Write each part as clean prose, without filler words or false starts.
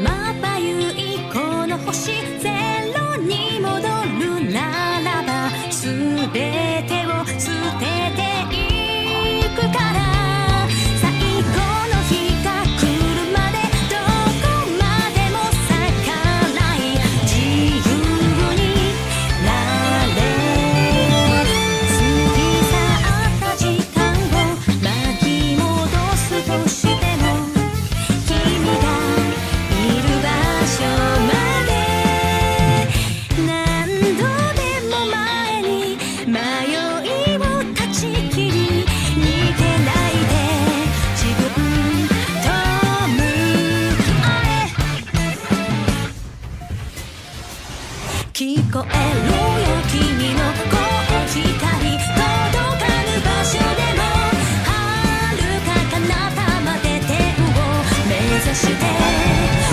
まばゆいこの星ゼロに戻るならば全てを捨てていくから最後の日が来るまでどこまでも咲かない自由になれ過ぎ去った時間を巻き戻すとしても君がいる場所まで何度でも前に迷いを断ち切り逃げないで自分と向き合え聞こえるよ君の声光届かぬ場所でも遥か彼方まで天を目指して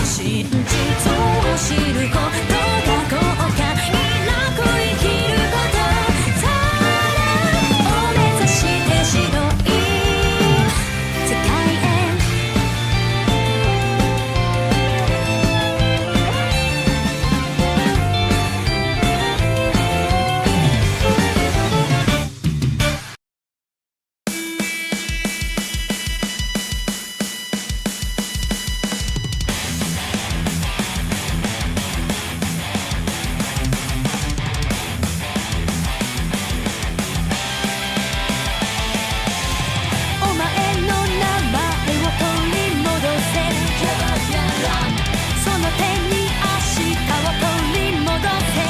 真実を知ることが効果いなく生きることさらを目指して白い世界へお前の名前を取り戻せその手に明日を取り戻せ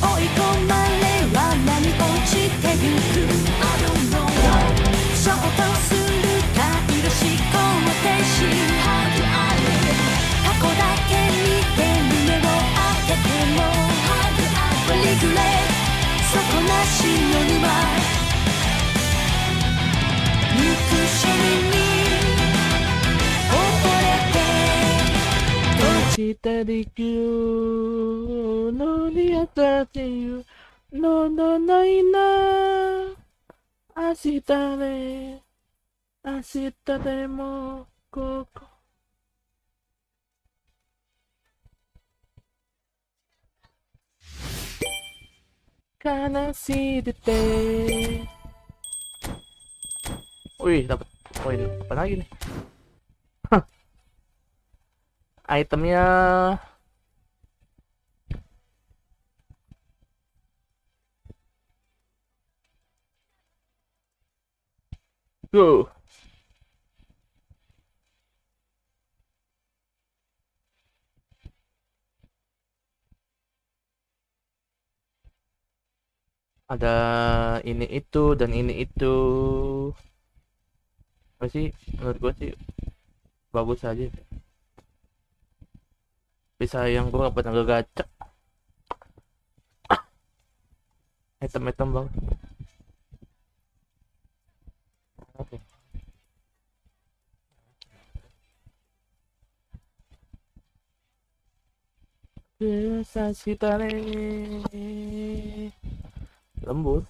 追い込まれは何落ちてゆくショートするかいる思考停止過去だけ見て胸を当ててもリグレ底なしのには憎しみに溺れて明日できるのに優しいののないな明日で明日でもここ悲しいでてWih dapat poin apa lagi nih itemnya go ada ini itu dan ini itu apa sih menurut gue sih bagus aja bisa yang gue gak pernah gacha item-item banget oke biasa sih lembut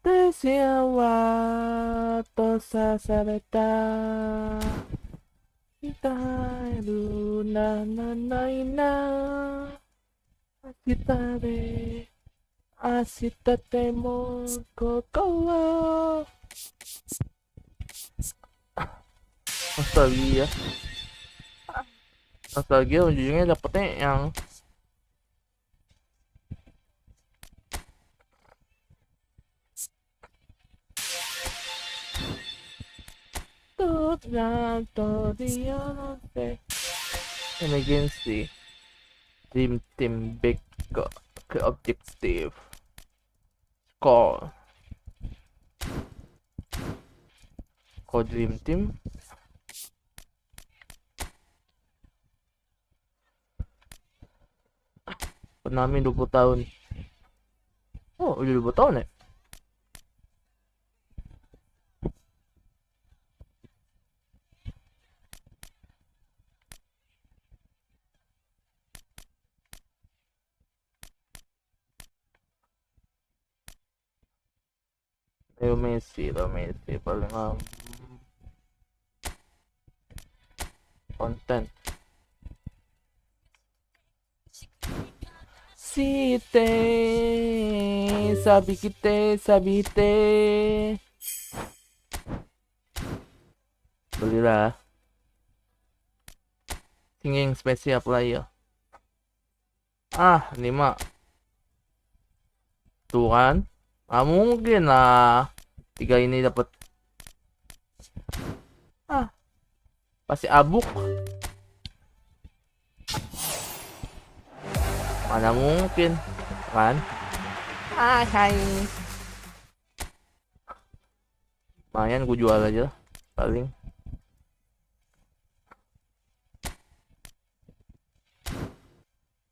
Desia wa tosa sareta Itaeru na na nai na Ashita de Ashita de mo koko wa Nostalgia Nostalgia ujungnya dapetnya yang Emergency Dream Team back ke objective Score Dream Team Berdonasi 20 tahun. Oh, udah 20 tahun ya? Ayo Messi paling konten. Site sabite belilah singing spesial player. Ini mah tuh kan, mungkin lah 3 ini dapat. Pasti abuk. Mana mungkin kan? Hai. Lumayan gue jual aja paling.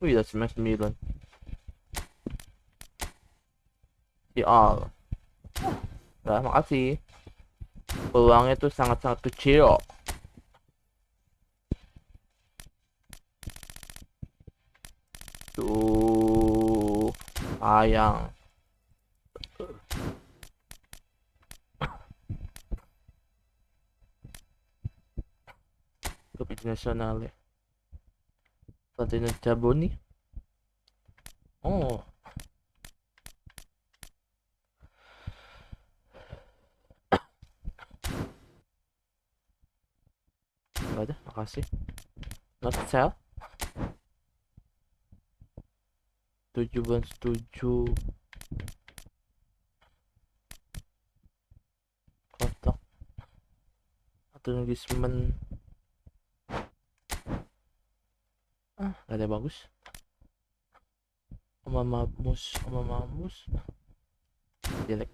Wih, udah 9. Nah, makasih. Peluangnya tuh sangat-sangat kecil. Tuh, sayang. Kopi nasional ya. Katanya cabut nih. Enggak ada, makasih. Not sell. 7 kotak atau engagement. Gak ada bagus. Mamus jelek.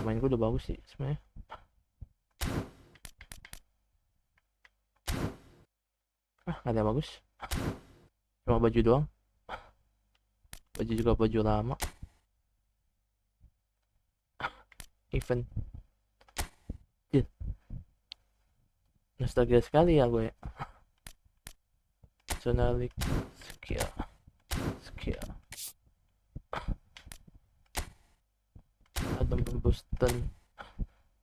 Main gue udah bagus sih sebenarnya. Gak ada bagus, cuma baju doang. Baju juga baju lama. Event nostalgia sekali ya gue. Sonalik skill ada Boston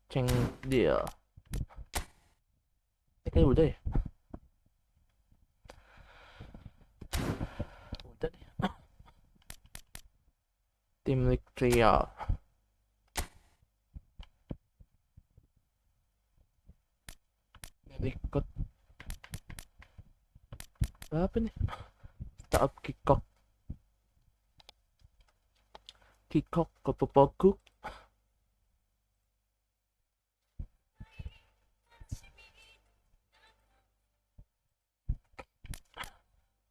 ceng dia. Ini kayak udah ya. Udah deh. Tim League Trial. Ikut apa nih? Start kikok ke pepoku.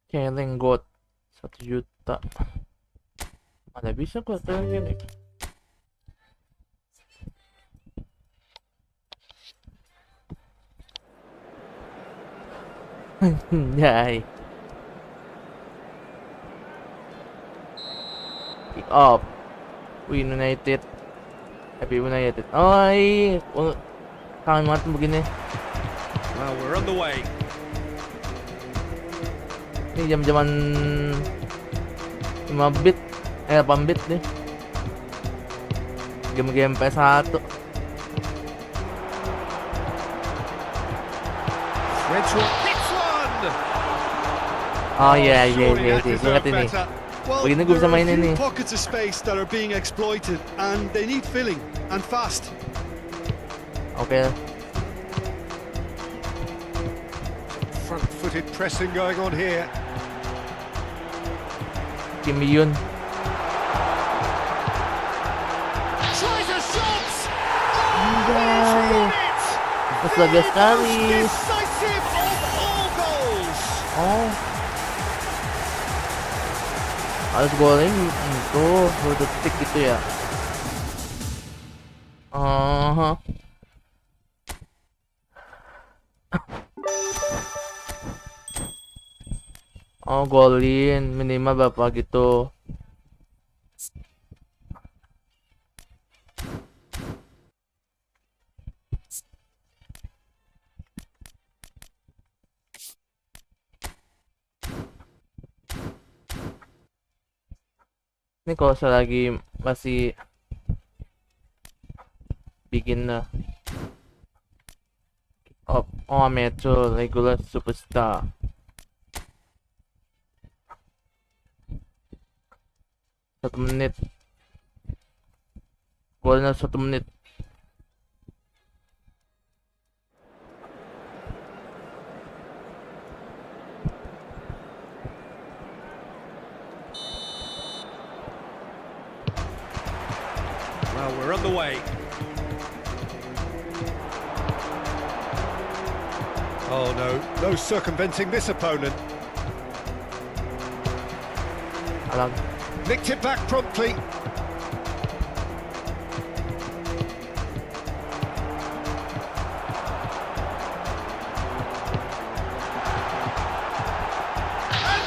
Celeng god 1 juta. Mana bisa kok celeng gini. Yay. Kick off. Win United. Happy United. Kangen banget begini. Well, we're on the way. Ini jam-jaman 5 bit 8 bit nih. Game-game PS1. Iya, gue ingat ini. Begini gue bisa main ini. Pockets of space that are being exploited and they need filling and fast. Oke. Front-footed pressing going on here. Kim Yun. Tries a shot. Anjay. Nostalgia sekali. Decisive of all goals. Harus golin itu 2 detik gitu ya. Golin minimal berapa gitu. Ini kalau selagi masih Begin na. Up amateur regular superstar. Satu menit. Golnya 1 menit. Well, we're on the way. Oh no circumventing this opponent. Alam. Nicked it back promptly. And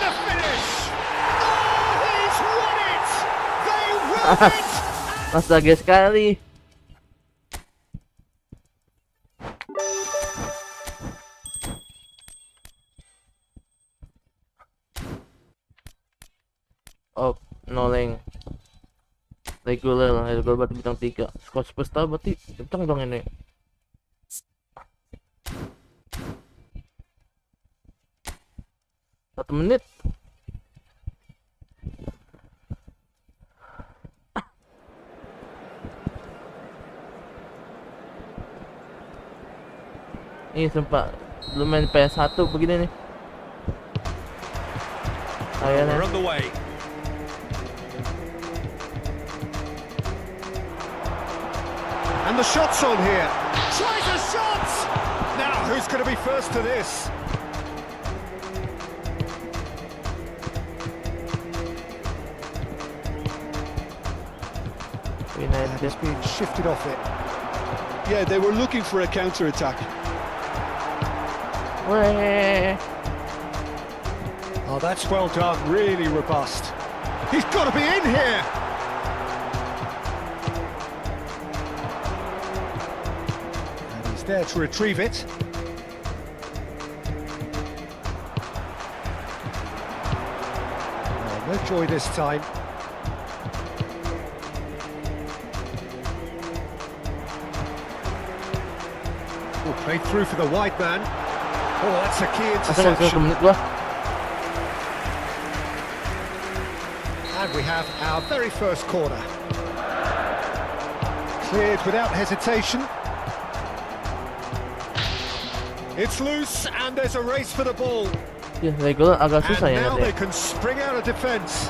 the finish! Oh, he's won it! They won it! Astaga sekali. Oh, noleng. Regular berarti bintang 3. Skor superstar berarti kencang dong ini. Satu menit. Ini sempat belum main PS1 begini nih. Kayaknya. We're on the way. And the shot's on here. Tries a shot! Now, who's going to be first to this? And it's being shifted off it. Yeah, they were looking for a counter-attack. Oh, that's well done. Really robust. He's got to be in here! There to retrieve it. No joy this time. Oh, played through for the wide man. Oh, that's a key interception. And we have our very first corner. Cleared without hesitation. It's loose and there's a race for the ball. Ya, regular agak susah And ya now they nanti. can spring out of defense.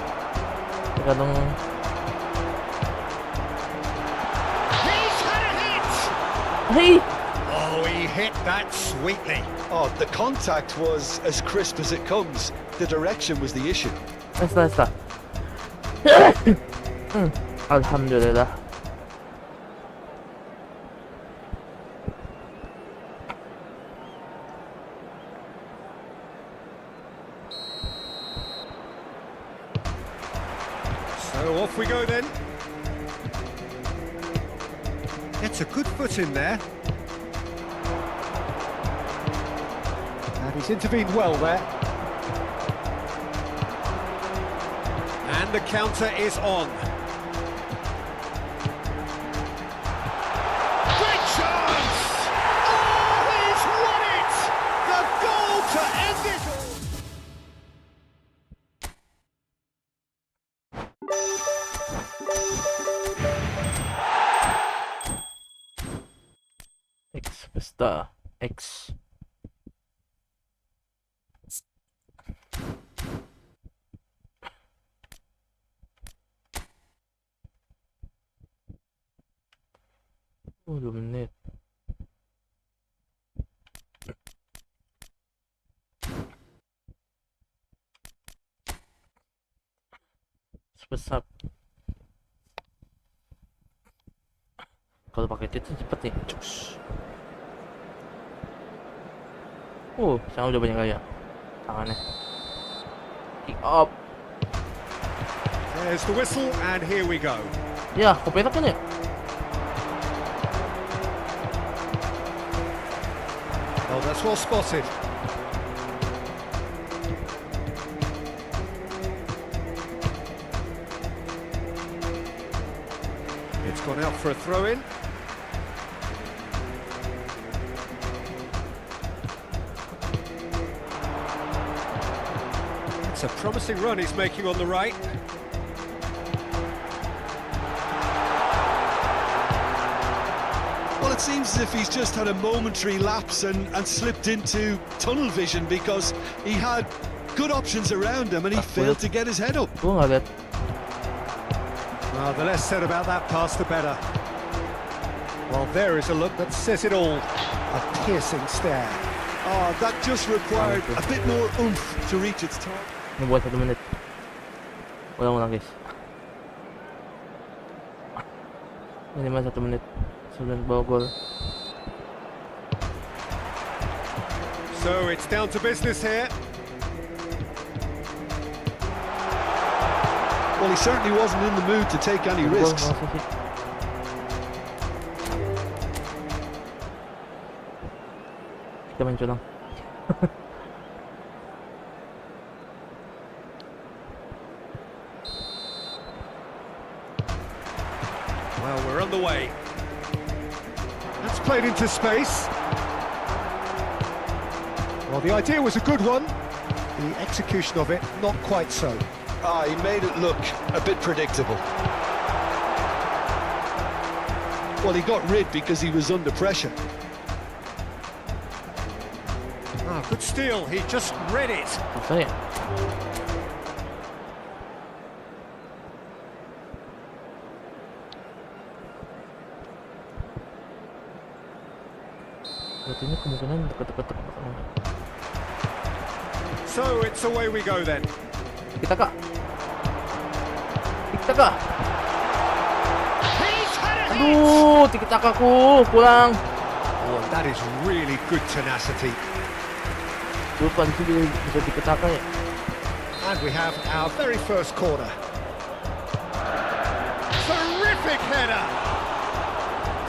Terkadang He's had a hit. hey, Oh, he hit that sweetly. Oh, the contact was as crisp as it comes. The direction was the issue. Esta. Alhamdulillah. So off we go then. Gets a good foot in there. And he's intervened well there. And the counter is on. Great chance! Oh, he's won it! The goal to end it all! X Superstar X. Oh, 2 menit. Sebesar. Kalau pakai itu cepet nih. Cus. Sekarang udah banyak gaya tangannya. Kick up. There's the whistle and here we go. Ya, kopetak kan ya? Oh, that's well spotted. It's gone out for a throw-in. It's a promising run he's making on the right. Well, it seems as if he's just had a momentary lapse and slipped into tunnel vision, because he had good options around him and he failed to get his head up. Gue nggak lihat. Well, the less said about that pass, the better. Well, there is a look that says it all. A piercing stare. Oh, that just required a bit more oomph to reach its target. Ini buat 1 menit. Ulang-ulang guys. Minimal 1 menit sebelum bawa gol. So it's down to business here. Well, he certainly wasn't in the mood to take any risks. Kita main curang. Well, we're on the way. That's played into space. Well, the idea was a good one. The execution of it, not quite so. Ah, he made it look a bit predictable. Well, he got rid because he was under pressure. Ah, good steal. He just read it. Apa ya? Berarti ini kemungkinan dekat-dekat. So it's away we go then. Kita kak. Aduh, tiki-takaku kurang. Oh, that is really good tenacity. Lupa di sini bisa tiki-taka ya. And we have our very first corner. Terrific header.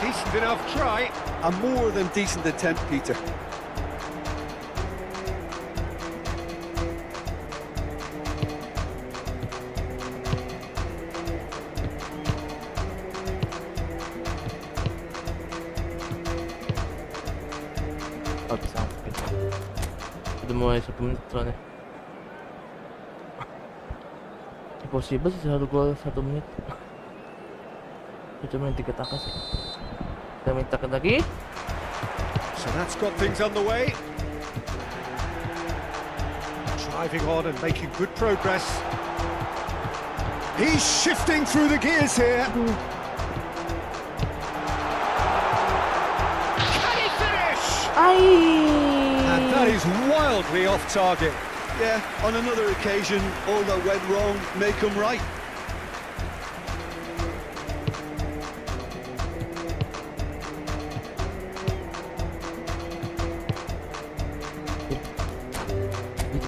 Decent enough try. A more than decent attempt, Peter. Oh, bisa. Udah mulai 1 menit soalnya. Impossible sih 1 gol 1 menit. Kita main tiki-taka sih. Kita main tiki lagi. So that's got things underway. Driving on and making good progress. He's shifting through the gears here. Can he finish? And that is wildly off target. Yeah, on another occasion, all that went wrong may come right.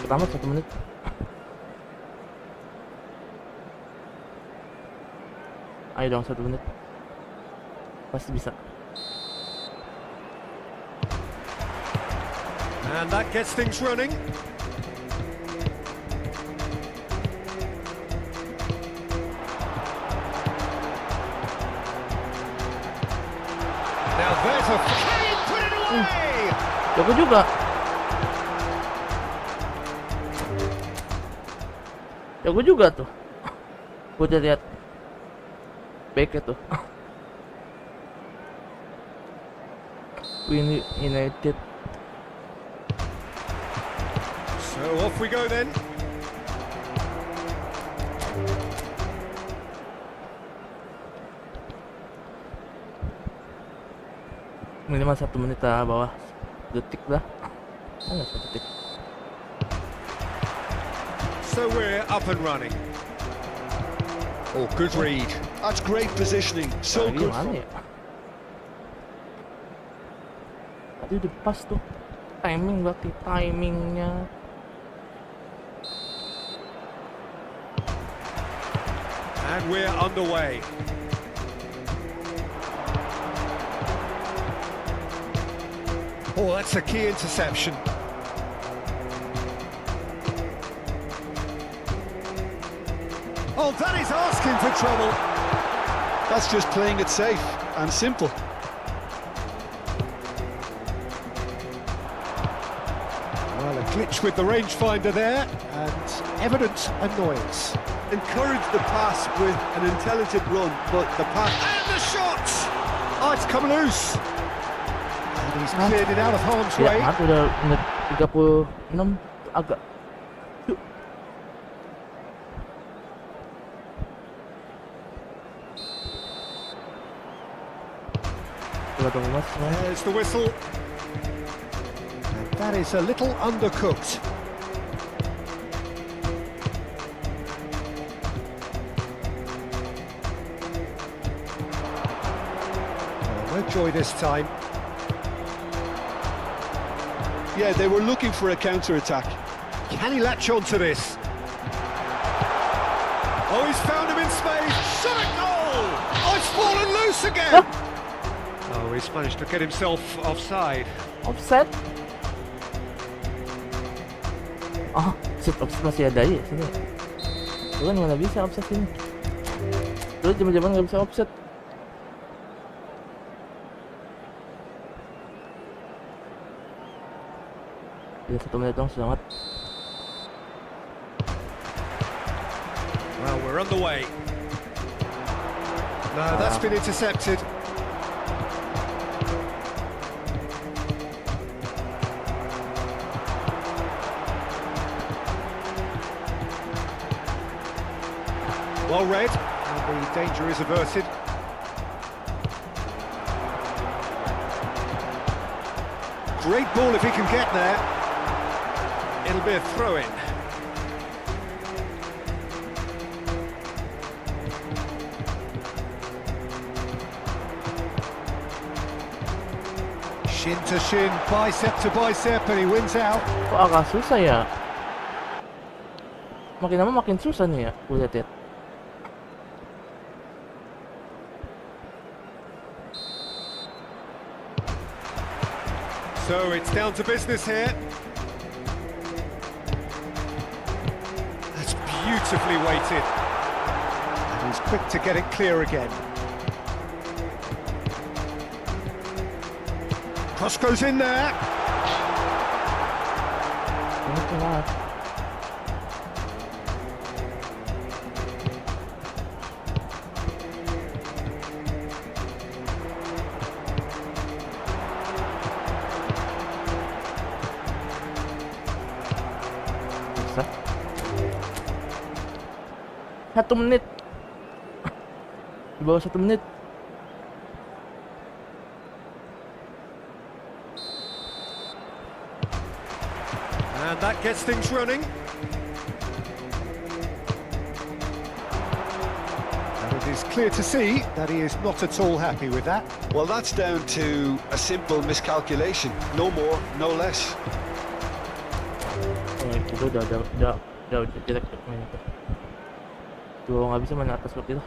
Pertama 1 menit. Ayo dong 1 menit. Pasti bisa. And that gets things running. Now there's a... Can he put it away? Jago juga. Jago juga tuh. Gue udah lihat backnya tuh. Win United. So off we go then. Minimal 1 menit lah, bawah detik lah. Enggak 1 detik. So we're up and running. Oh, good read. That's great positioning. So good. Gimana ya? Tadi udah pas tuh. Timing berarti timingnya. And we're underway. Oh, that's a key interception. Oh, that is asking for trouble. That's just playing it safe and simple. Well, a Glitch with the rangefinder there, and evident annoyance. Encourage the pass with an intelligent run, but the pass... And the shot! Oh, it's come loose. And he's cleared it out of harm's Ya, way. maaf udah menit 36 agak There's the whistle. And that is a little undercooked. Oh, no joy this time. Yeah, they were looking for a counter-attack. Can he latch on to this? Oh, he's found him in space. Shot it goal! Oh, it's fallen loose again! Oh, he's managed to get himself offside. offset. Oh, set offset masih ada ya sini. Dulu kan mana bisa offset ini. Dulu zaman-zaman nggak bisa offset. Ya 1 menit dong, selamat. Well, we're on the way. No, that's been intercepted. Well read, and the danger is averted. Great ball if he can get there. It'll be a throw-in. Shin to shin, bicep to bicep, and he wins out. Kok agak susah ya? Makin lama makin susah nih ya, gue liat ya. So it's down to business here. That's beautifully weighted. And he's quick to get it clear again. Cross goes in there. Satu menit. Di bawah 1 menit. And that gets things running. And it is clear to see that he is not at all happy with that. Well, that's down to a simple miscalculation. No more, no less. Oh, itu udah jelek main itu. Tuh nggak bisa main atas seperti itu.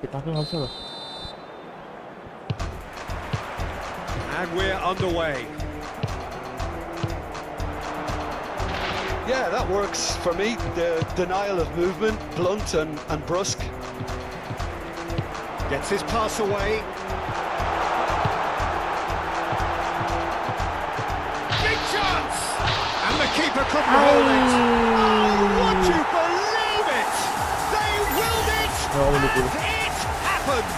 Kita nggak bisa loh. And we're underway. Yeah, that works for me. The denial of movement, blunt and brusque. Gets his pass away. Big chance! And the keeper couldn't hold it. Oh, would you believe it? They willed it! And it happened!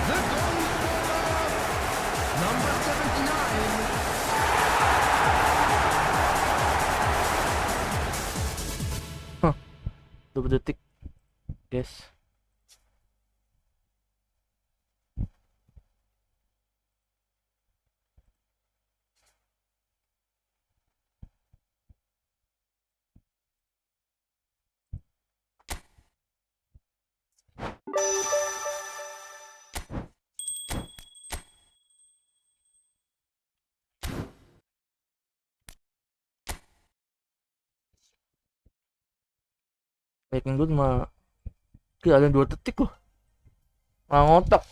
The goal scorer, number 79. 20 detik, guys. Making good mah kira ada 2 detik loh. Nggak ngotak.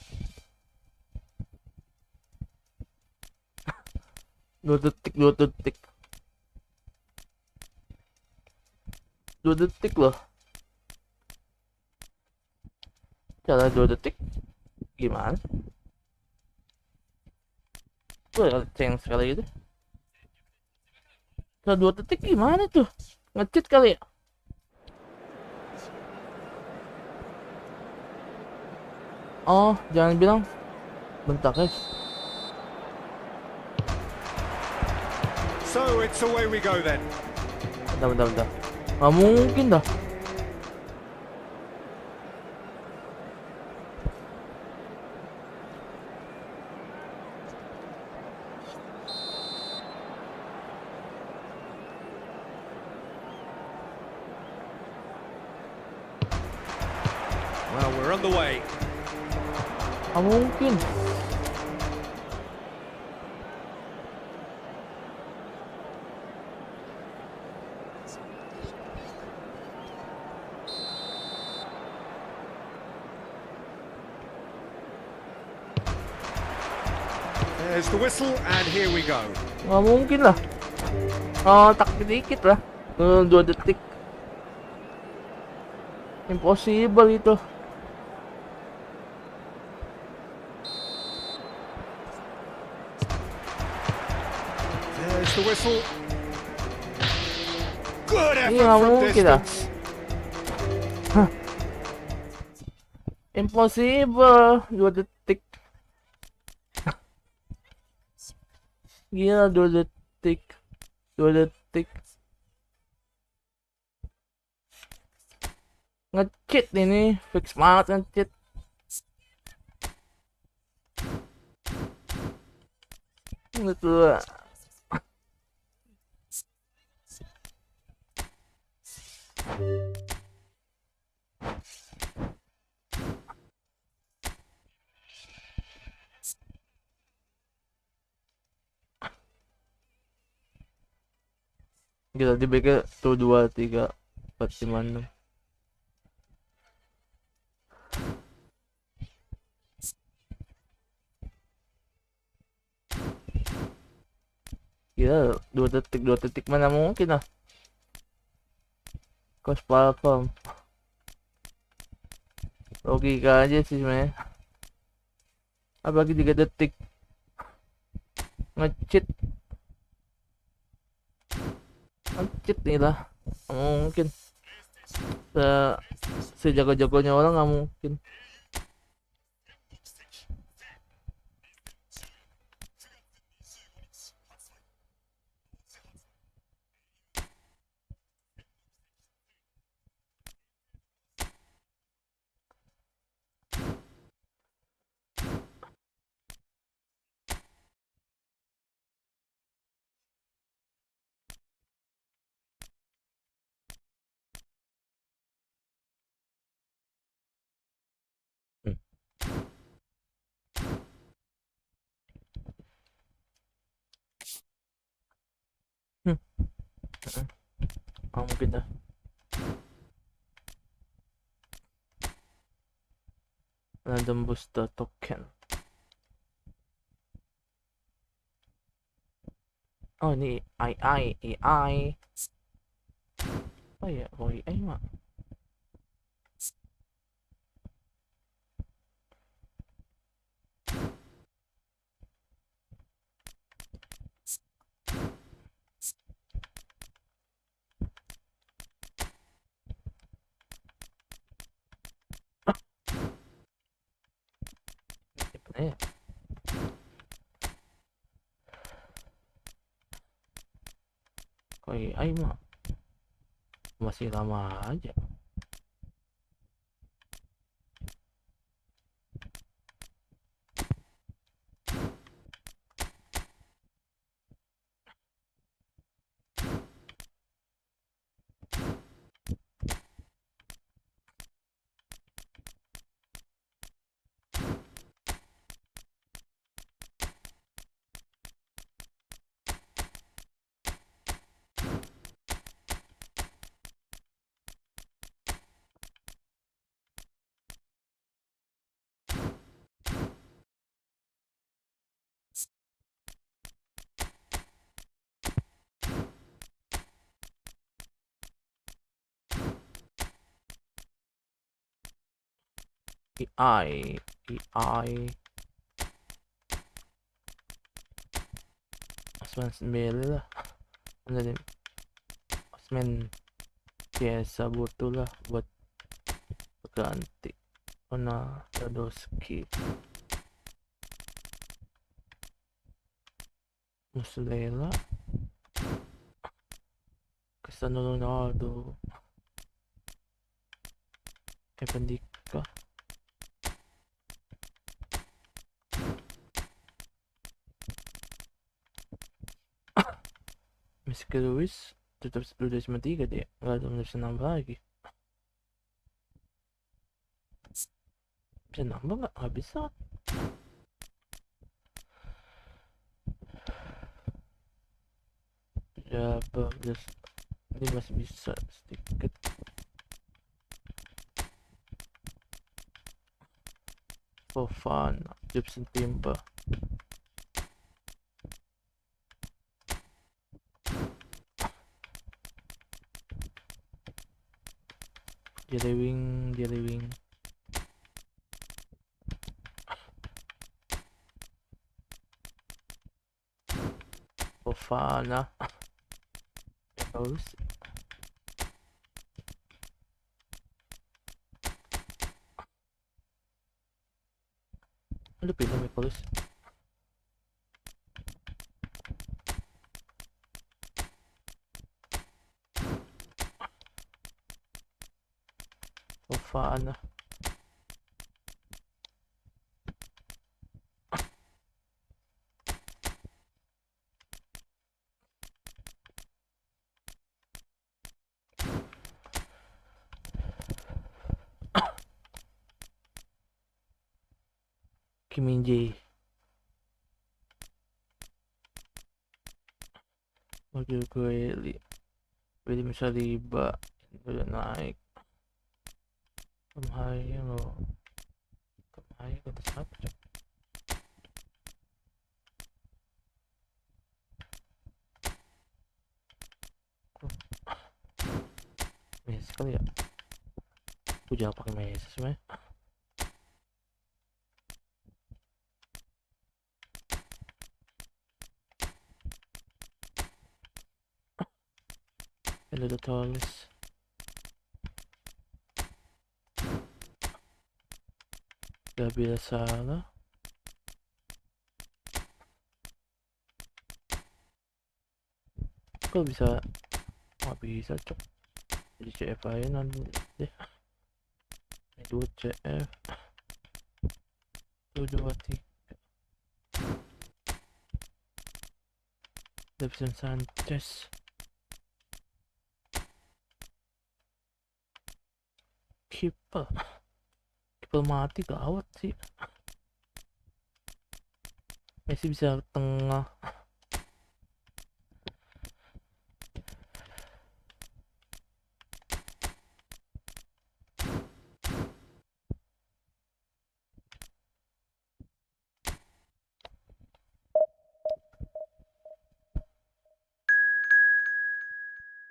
2 detik 2 detik 2 detik loh. Cara 2 detik gimana? Gue change sekali gitu. Cara 2 detik gimana tuh? Nge-cheat kali ya? Oh, jangan bilang. Bentar guys. So it's away we go then. Bentar. Nggak mungkin dah. Well, we're on the way. Nggak mungkin. There's the whistle, and here we go. Nggak mungkin lah. Oh, tak dikit lah. 2 detik. Impossible itu. There's the whistle. Good Iya, effort nggak from mungkin lah. distance. Impossible 2 detik. Gila 2 detik. 2 detik. Nge-cheat ini, fix banget nge-cheat. Betul. Gila di BK tuh 2, 3, 4, 5, 6. Gila 2 detik mana mungkin lah. Cost platform. Logika aja sih sebenarnya. Apalagi 3 detik. Nge-cheat. Nge-cheat nih lah. Nggak mungkin. Sejago-jagonya orang nggak mungkin. Oh, mungkin dah. Random booster token. Oh ini AI. Oh ya, AI mah. Kok AI mah masih lama aja. AI Osman 9 lah. Jadi Osman biasa butuh lah buat ganti Ronaldo Muslera Cristiano Ronaldo Jika Messi Luis tetap 10.3 dia, nggak ada bisa nambah lagi. Bisa nambah nggak bisa. Ya bagus, ini masih bisa sedikit. For fun, Gibson timba. Jelly wing. Fofana. Terus. Ada pilih Nicholas. Fofana. Kim Jae. Wakil gue William Saliba udah naik. Kemahaya lo. Kemahaya kata siapa? Messi kali ya. Aku jangan pakai Messi sebenarnya. Ini udah tulis. Gak biasa lah. Kok bisa? Nggak bisa cok. Jadi CF aja nanti deh. Ini 2 CF. 2 3. Davidson Sanchez. Kiper mati gawat sih. Messi bisa tengah.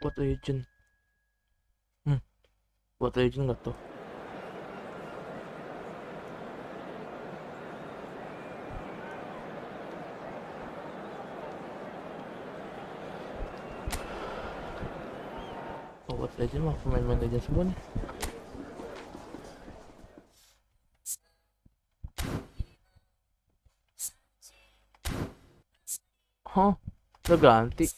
Buat legend. Buat legend nggak tuh? Buat legend mah pemain-pemain legend semua nih. Hah? Udah ganti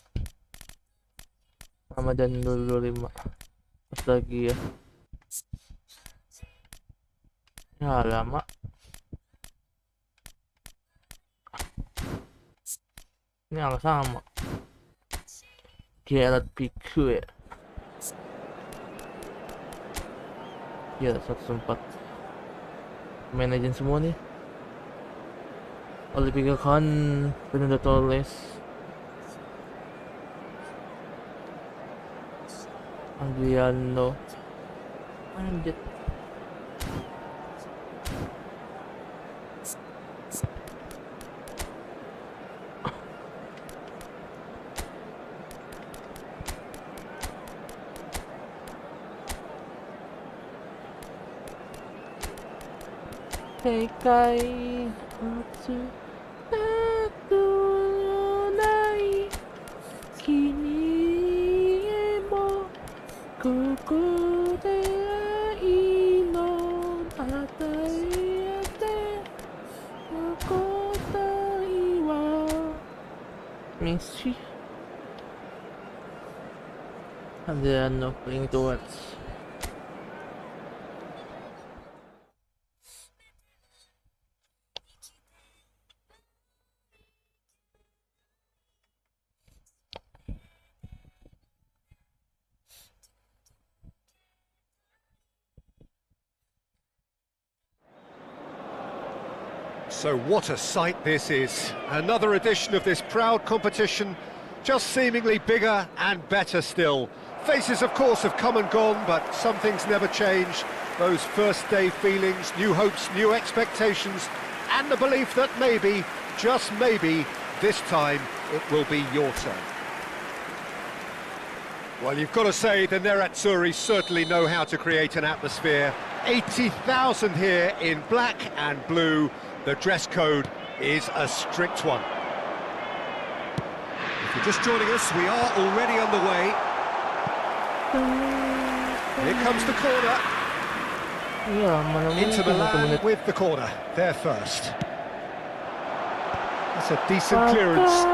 sama dan 25 pas lagi ya. Ya lama. Ini agak sama. Gerard Pique. Ya 104 manajer semua nih. Olivia Khan, Fernando Torres, Adriano, anjir. 世界初なくない君へもここで愛の与えて答えはMessi and there are no playing towards So what a sight this is. Another edition of this proud competition, just seemingly bigger and better still. Faces, of course, have come and gone, but some things never change. Those first day feelings, new hopes, new expectations, and the belief that maybe, just maybe, this time it will be your turn. Well, you've got to say the Nerazzurri certainly know how to create an atmosphere. 80,000 here in black and blue. The dress code is a strict one. If you're just joining us, we are already on the way. Here comes the corner. Inter Milan with the corner, there first. That's a decent clearance.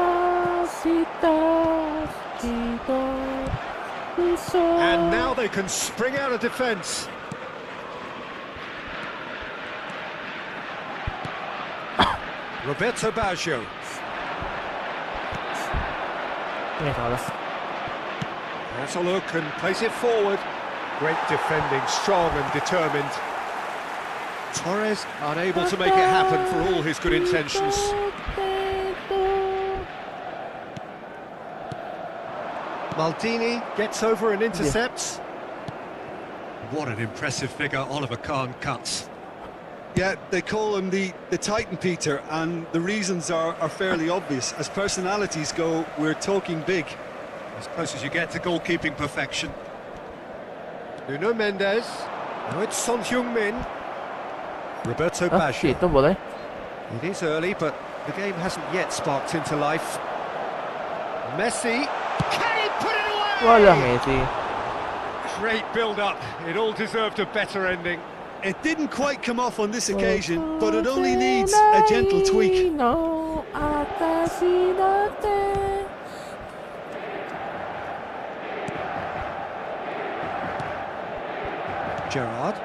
And now they can spring out of defence. Roberto Baggio. That's a look and plays it forward. Great defending, strong and determined. Torres unable to make it happen for all his good intentions. Maldini gets over and intercepts. What an impressive figure Oliver Kahn cuts. Yeah, they call him the Titan, Peter, and the reasons are fairly obvious. As personalities go, we're talking big. As close as you get to goalkeeping perfection. Nuno Mendes. Now it's Son Heung-min. Roberto Baggio. It is early, but the game hasn't yet sparked into life. Messi. Can he put it away? Messi. Great build-up. It all deserved a better ending. It didn't quite come off on this occasion, but it only needs a gentle tweak. Gerrard.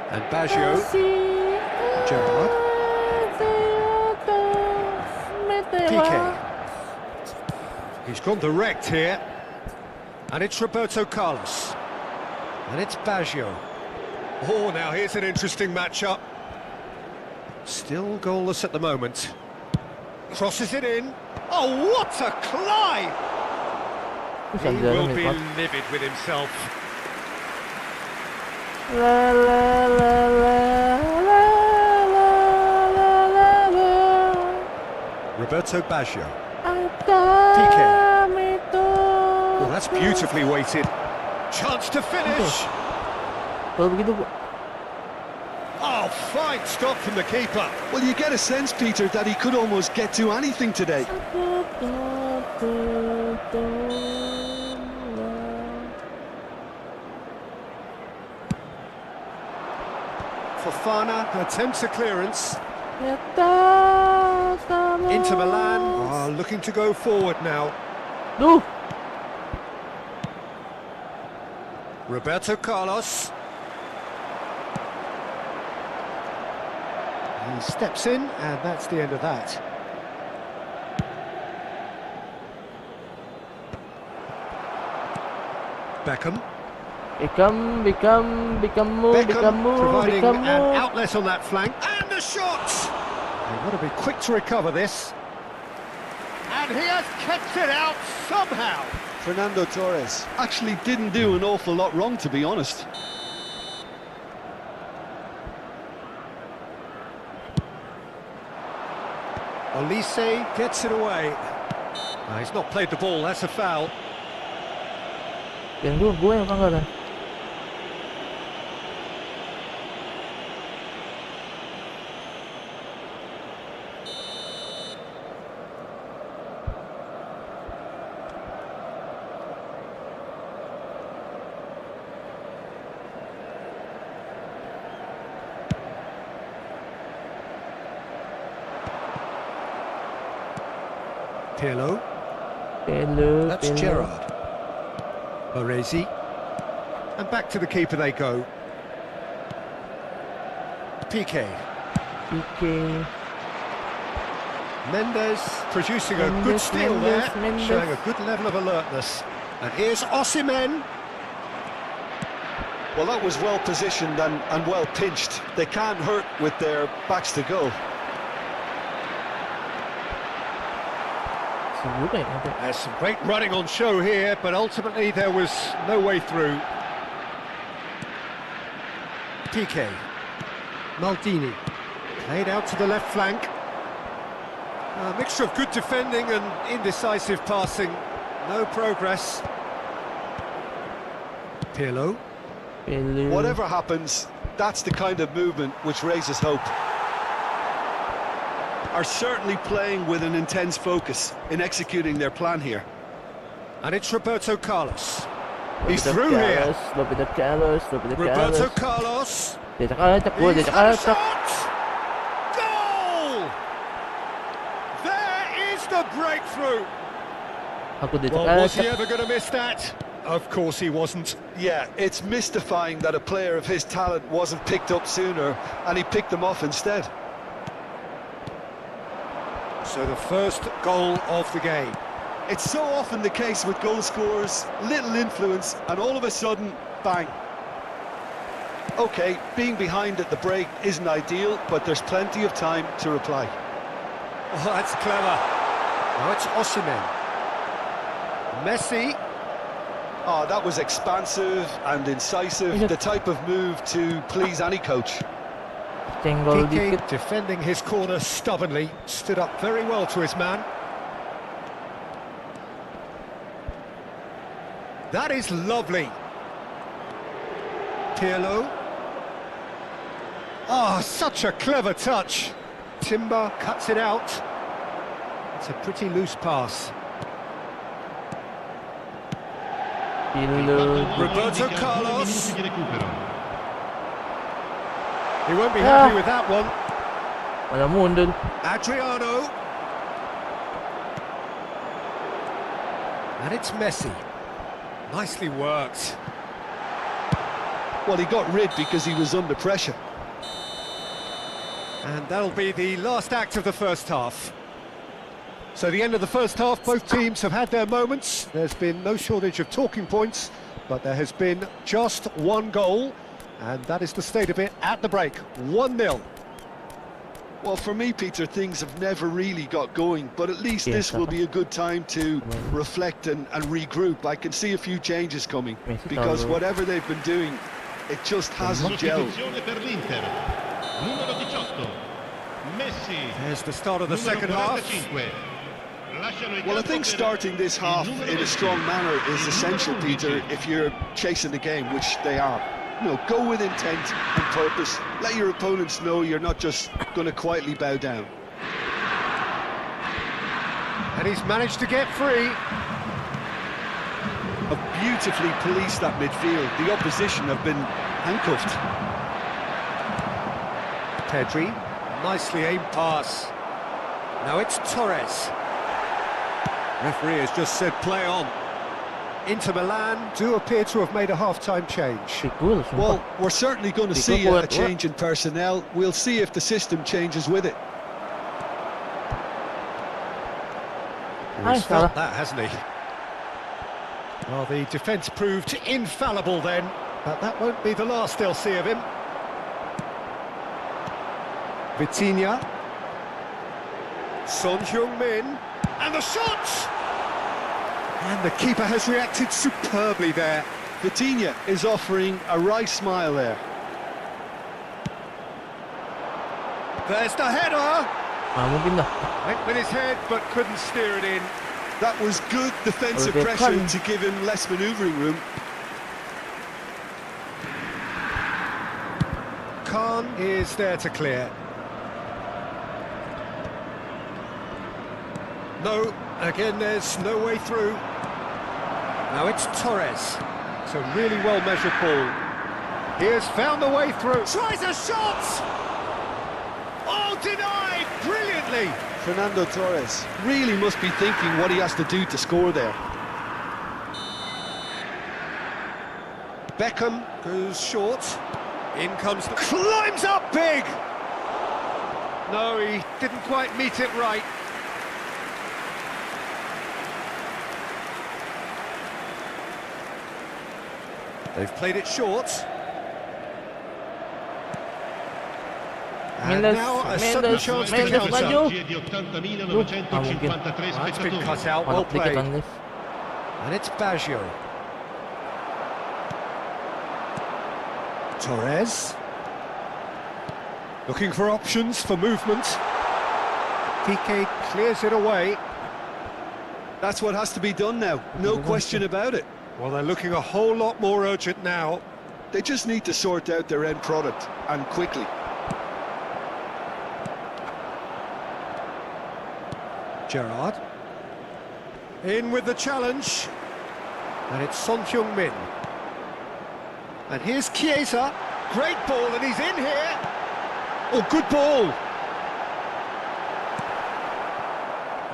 And Baggio. Gerrard. Piqué. He's gone direct here. And it's Roberto Carlos. And it's Baggio. Oh, now here's an interesting matchup. Still goalless at the moment. Crosses it in. Oh, what a climb! He will be livid with himself. La la la la la la la la. Roberto Baggio. Piqué. Oh, that's beautifully weighted. Chance to finish. Oh, fine stop from the keeper. Well, you get a sense, Peter, that he could almost get to anything today. Fofana attempts a clearance. Inter Milan are looking to go forward now. No. Roberto Carlos. He steps in, and that's the end of that. Beckham. Beckham move, providing an outlet on that flank. And the shot! They've got to be quick to recover this. And he has kept it out somehow. Fernando Torres actually didn't do an awful lot wrong, to be honest. Olise gets it away. No, he's not played the ball, that's a foul. Pirlo. Hello, That's hello. Gerrard. Baresi. And back to the keeper they go. Piqué. PK. Mendes producing a good steal there, showing a good level of alertness. And here's Osimhen. Well, that was well positioned and well pinched. They can't hurt with their backs to goal. Siguro eh. There's some great running on show here, but ultimately there was no way through. Piqué. Maldini. Played out to the left flank. A mixture of good defending and indecisive passing. No progress. Pirlo. Hello. Whatever happens, that's the kind of movement which raises hope. Are certainly playing with an intense focus in executing their plan here. And it's Roberto Carlos. He's Roberto through here. Roberto Carlos. Roberto Carlos. Dia cakap takut, dia He's had a cakap shot! Goal! There is the breakthrough. aku dia Well, was he cakap. ever going to miss that? Of course he wasn't. Yeah, it's mystifying that a player of his talent wasn't picked up sooner and he picked them off instead. So the first goal of the game. It's so often the case with goal scorers, little influence, and all of a sudden, bang. Okay, being behind at the break isn't ideal, but there's plenty of time to reply. Oh, that's clever. Now it's Osimhen. Messi. Oh, that was expansive and incisive, the type of move to please any coach. Tenggol Piqué dikit. defending his corner stubbornly. Stood up very well to his man. That is lovely. Pirlo. Oh, such a clever touch. Timber cuts it out. It's a pretty loose pass. Hello. Roberto Carlos. He won't be happy with that one. Mana mundur. Adriano. And it's Messi. Nicely worked. Well, he got rid because he was under pressure. And that'll be the last act of the first half. So the end of the first half, both teams have had their moments. There's been no shortage of talking points, but there has been just one goal, and that is the state of it at the break. 1-0. Well, for me, Peter, things have never really got going, but at least this will be a good time to reflect and regroup. I can see a few changes coming, because whatever they've been doing, it just hasn't gelled. Sostituzione per l'Inter. Numero 18. Messi. There's the start of the second half. 45. Lasciano il Well, I campo think per starting this half il numero in a 20. strong manner is essential, Peter, if you're chasing the game, which they are. You know, go with intent and purpose. Let your opponents know you're not just going to quietly bow down. And he's managed to get free. Have beautifully policed that midfield. The opposition have been handcuffed. Pedri, nicely aimed pass. Now it's Torres. Referee has just said play on. Inter Milan do appear to have made a half-time change. Pikul, sumpah. Well, we're certainly going to see kuat, a change in personnel. We'll see if the system changes with it. He's salah. felt that, hasn't he? Well, the defence proved infallible then, but that won't be the last they'll see of him. Vitinha. Son Heung-min. And the shot! And the keeper has reacted superbly there. Vitinha is offering a wry smile there. There's the header! Mungkin dah. Went with his head, but couldn't steer it in. That was good defensive Well, they pressure can't. to give him less manoeuvring room. Khan is there to clear. No, again there's no way through. Now it's Torres. It's a really well-measured ball. He has found the way through. Tries a shot! Oh, denied brilliantly. Fernando Torres really must be thinking what he has to do to score there. Beckham goes short. In comes the... climbs up big! No, he didn't quite meet it right. They've played it short. And now a sudden chance to counter. Strategie di 80.953 That's been spettatori. cut out, well played. And it's Baggio. Torres. Looking for options for movement. Piqué clears it away. That's what has to be done now, no question about it. Well, they're looking a whole lot more urgent now. They just need to sort out their end product, and quickly. Gerrard. In with the challenge. And it's Son Heung-min. And here's Chiesa. Great ball, and he's in here. Oh, good ball!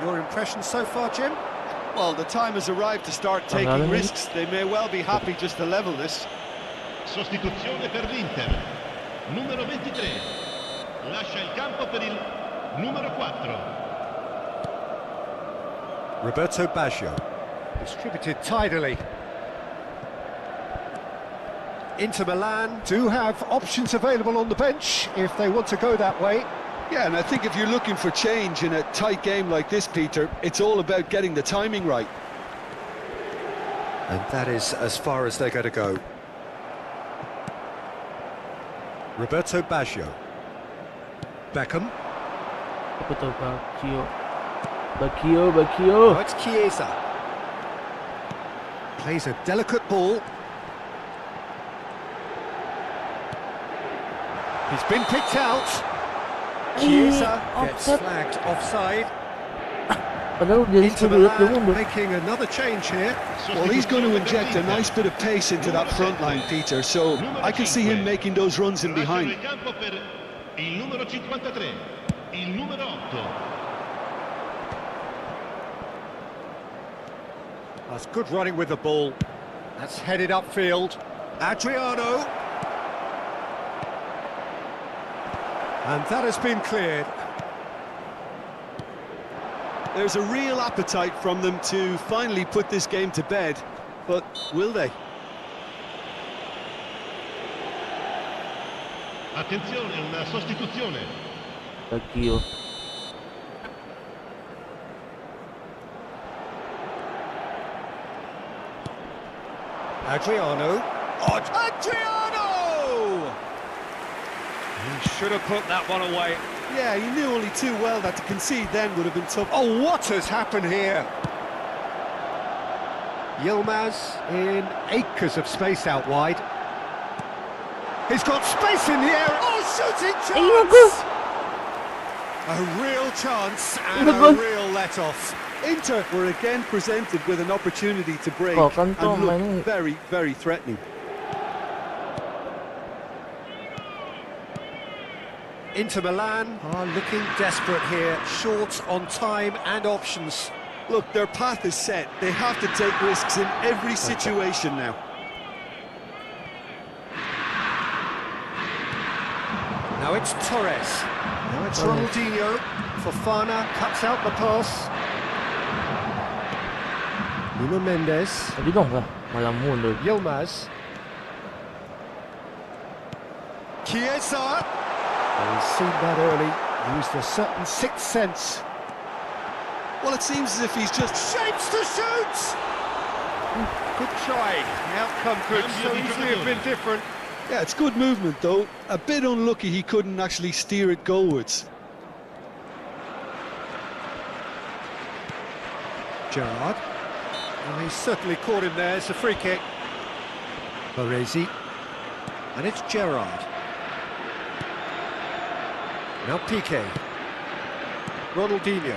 Your impression so far, Jim? Well, the time has arrived to start taking risks. They may well be happy just to level this. Sostituzione per l'Inter. Numero 23. Lascia il campo per il numero 4. Roberto Baggio. Distributed tidily. Inter Milan do have options available on the bench if they want to go that way. Yeah, and I think if you're looking for change in a tight game like this, Peter, it's all about getting the timing right. And that is as far as they're going to go. Roberto Baggio. Beckham. Oh, it's Chiesa. Plays a delicate ball. He's been picked out. Chiesa gets flagged offside. Inter Milan making another change here. Well, he's going to inject a nice bit of pace into that front line, Peter, so I can see him making those runs in behind. Lascia il campo per il numero 53. Il numero 8. That's good running with the ball. That's headed upfield. Adriano. And that has been cleared. There's a real appetite from them to finally put this game to bed, but will they? Attenzione, una sostituzione. Adriano. Adriano! He should have put that one away. Yeah, he knew only too well that to concede then would have been tough. Oh, what has happened here? Yilmaz in acres of space out wide. He's got space in the air. Oh, shooting chance! A real chance and a real let-off. Inter were again presented with an opportunity to break and look very, very threatening. Inter Milan are looking desperate here, short on time and options. Look, their path is set. They have to take risks in every situation now. Now it's Torres. Now it's Ronaldinho. Fofana cuts out the pass. Nuno Mendes. Yilmaz. Chiesa. He's seen that early, used a certain sixth sense. Well, it seems as if he's just... Shapes to shoot! Good try. The outcome could so easily have been different. Yeah, it's good movement, though. A bit unlucky he couldn't actually steer it goalwards. Gerrard. Well, he's certainly caught him there. It's a free kick. Baresi. And it's Gerrard. Now Piqué. Ronaldinho.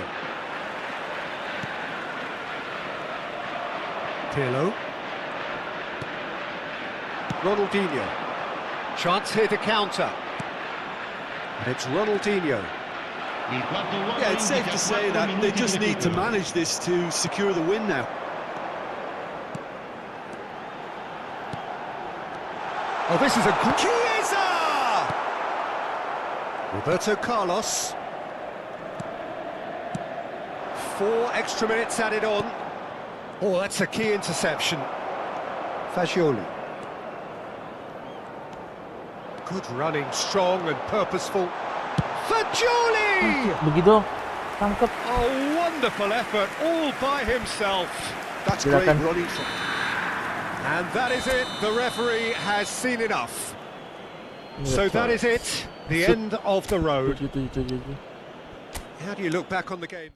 Pirlo. Ronaldinho. Chance here to counter. And it's Ronaldinho. Il quarto uomo Yeah, it's safe indica to say 4 that they minuti just di need to recupero. manage this to secure the win now. Oh, this is a Chiesa! Roberto Carlos. 4 extra minutes added on. Oh, that's a key interception. Fagioli. Good running, strong and purposeful. Fagioli! Begitu. Tangkap. A wonderful effort, all by himself. That's great Silakan. running from. And that is it, the referee has seen enough. So that is it, the end of the road. Itu. How do you look back on the game?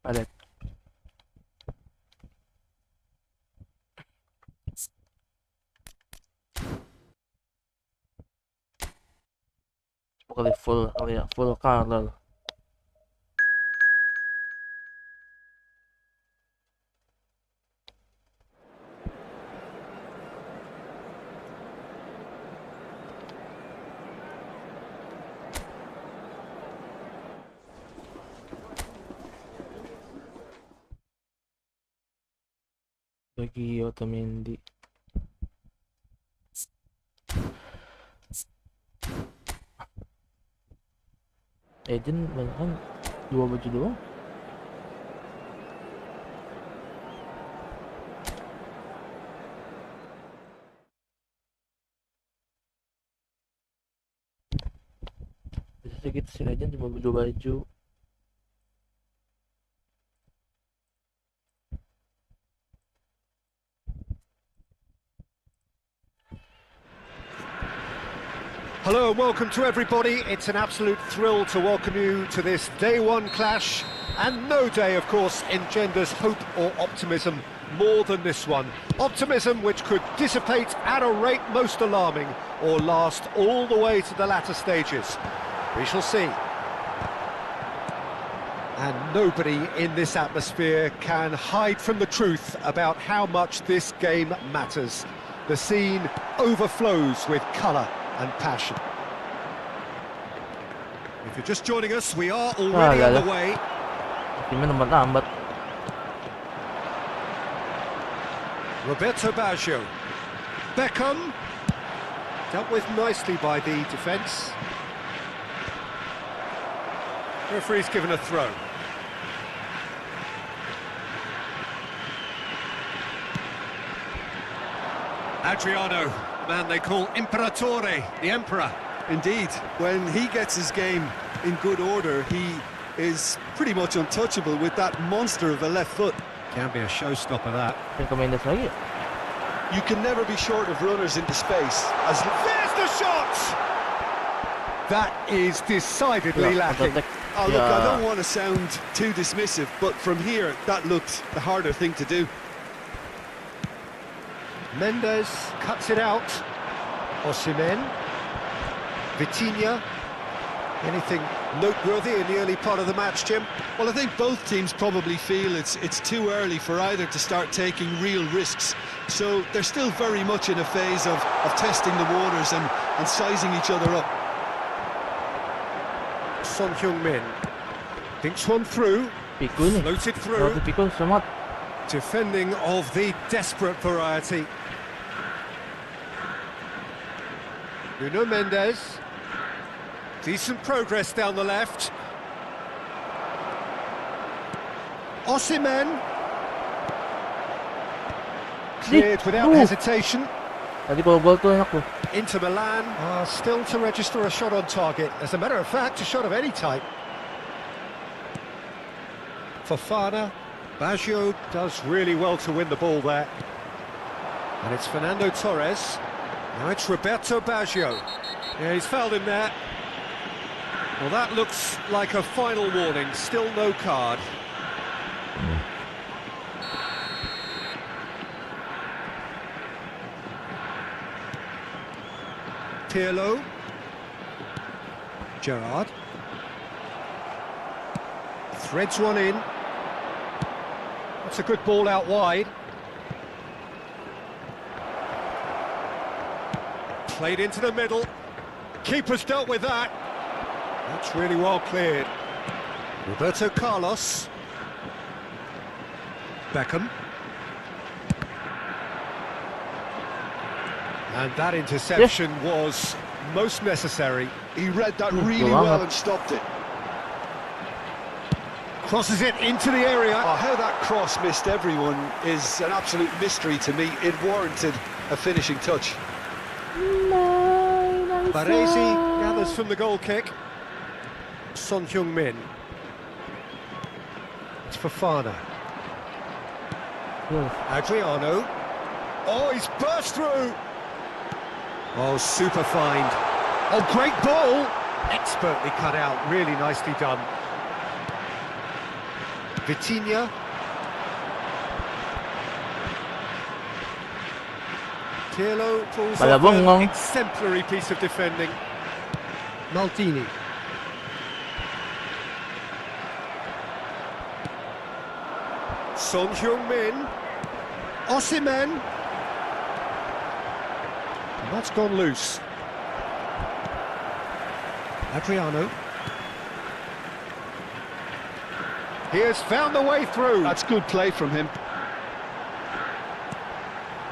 Palit. Full color. Bagi Otamendi. Eden kan 2 baju doang. Bisa gitu sih Legend cuma 2 baju. Hello and welcome to everybody. It's an absolute thrill to welcome you to this day one clash. And no day, of course, engenders hope or optimism more than this one. Optimism which could dissipate at a rate most alarming or last all the way to the latter stages. We shall see. And nobody in this atmosphere can hide from the truth about how much this game matters. The scene overflows with colour and passion. If you're just joining us, we are already on the way. Timnya lambat-lambat. Roberto Baggio. Beckham. Dealt with nicely by the defence. Referee's given a throw. Adriano, the man they call Imperatore, the Emperor. Indeed, when he gets his game in good order, he is pretty much untouchable with that monster of a left foot. Can be a showstopper, that. Yang ke Mendes lagi. You can never be short of runners into space. There's the shot! That is decidedly lacking. Oh, look, I don't want to sound too dismissive, but from here, that looked the harder thing to do. Mendes cuts it out. Osimhen. Vitinha. Anything noteworthy in the early part of the match, Jim? Well, I think both teams probably feel it's too early for either to start taking real risks. So they're still very much in a phase of testing the waters and sizing each other up. Son Heung-min thinks one through. Pikul nih. Floated Kalau through. dipikul semat. Defending of the desperate variety. Nuno Mendes. Decent progress down the left. Osimhen. Cleared without hesitation. Tadi kalau gol tuh enak tuh. Inter Milan are still to register a shot on target. As a matter of fact, a shot of any type. Fofana. Baggio does really well to win the ball there. And it's Fernando Torres. Now it's Roberto Baggio. Yeah, he's fouled him there. Well, that looks like a final warning. Still no card. Pirlo. Gerrard. Threads one in. That's a good ball out wide. Played into the middle. Keeper's dealt with that. That's really well cleared. Roberto Carlos. Beckham. And that interception was most necessary. He read that really well and stopped it. Crosses it into the area. Oh, how that cross missed everyone is an absolute mystery to me. It warranted a finishing touch. Baresi gathers from the goal kick. Son Heung-min. It's Fofana. Adriano. Oh, he's burst through. Oh, super find. Oh, great ball. Expertly cut out. Really nicely done. Vitinha. Pirlo pulls off an exemplary piece of defending. Maldini. Son Heung-min. Osimhen. That's gone loose. Adriano. He has found the way through. That's good play from him.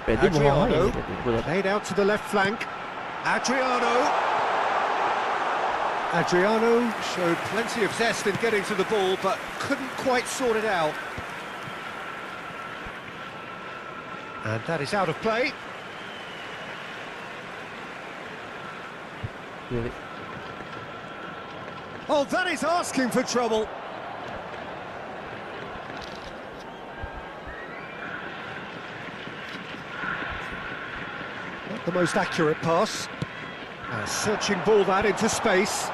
Adriano. Played out to the left flank. Adriano. Adriano showed plenty of zest in getting to the ball, but couldn't quite sort it out. And that is out of play. Really? Oh, that is asking for trouble. Not the most accurate pass. A searching ball that into space.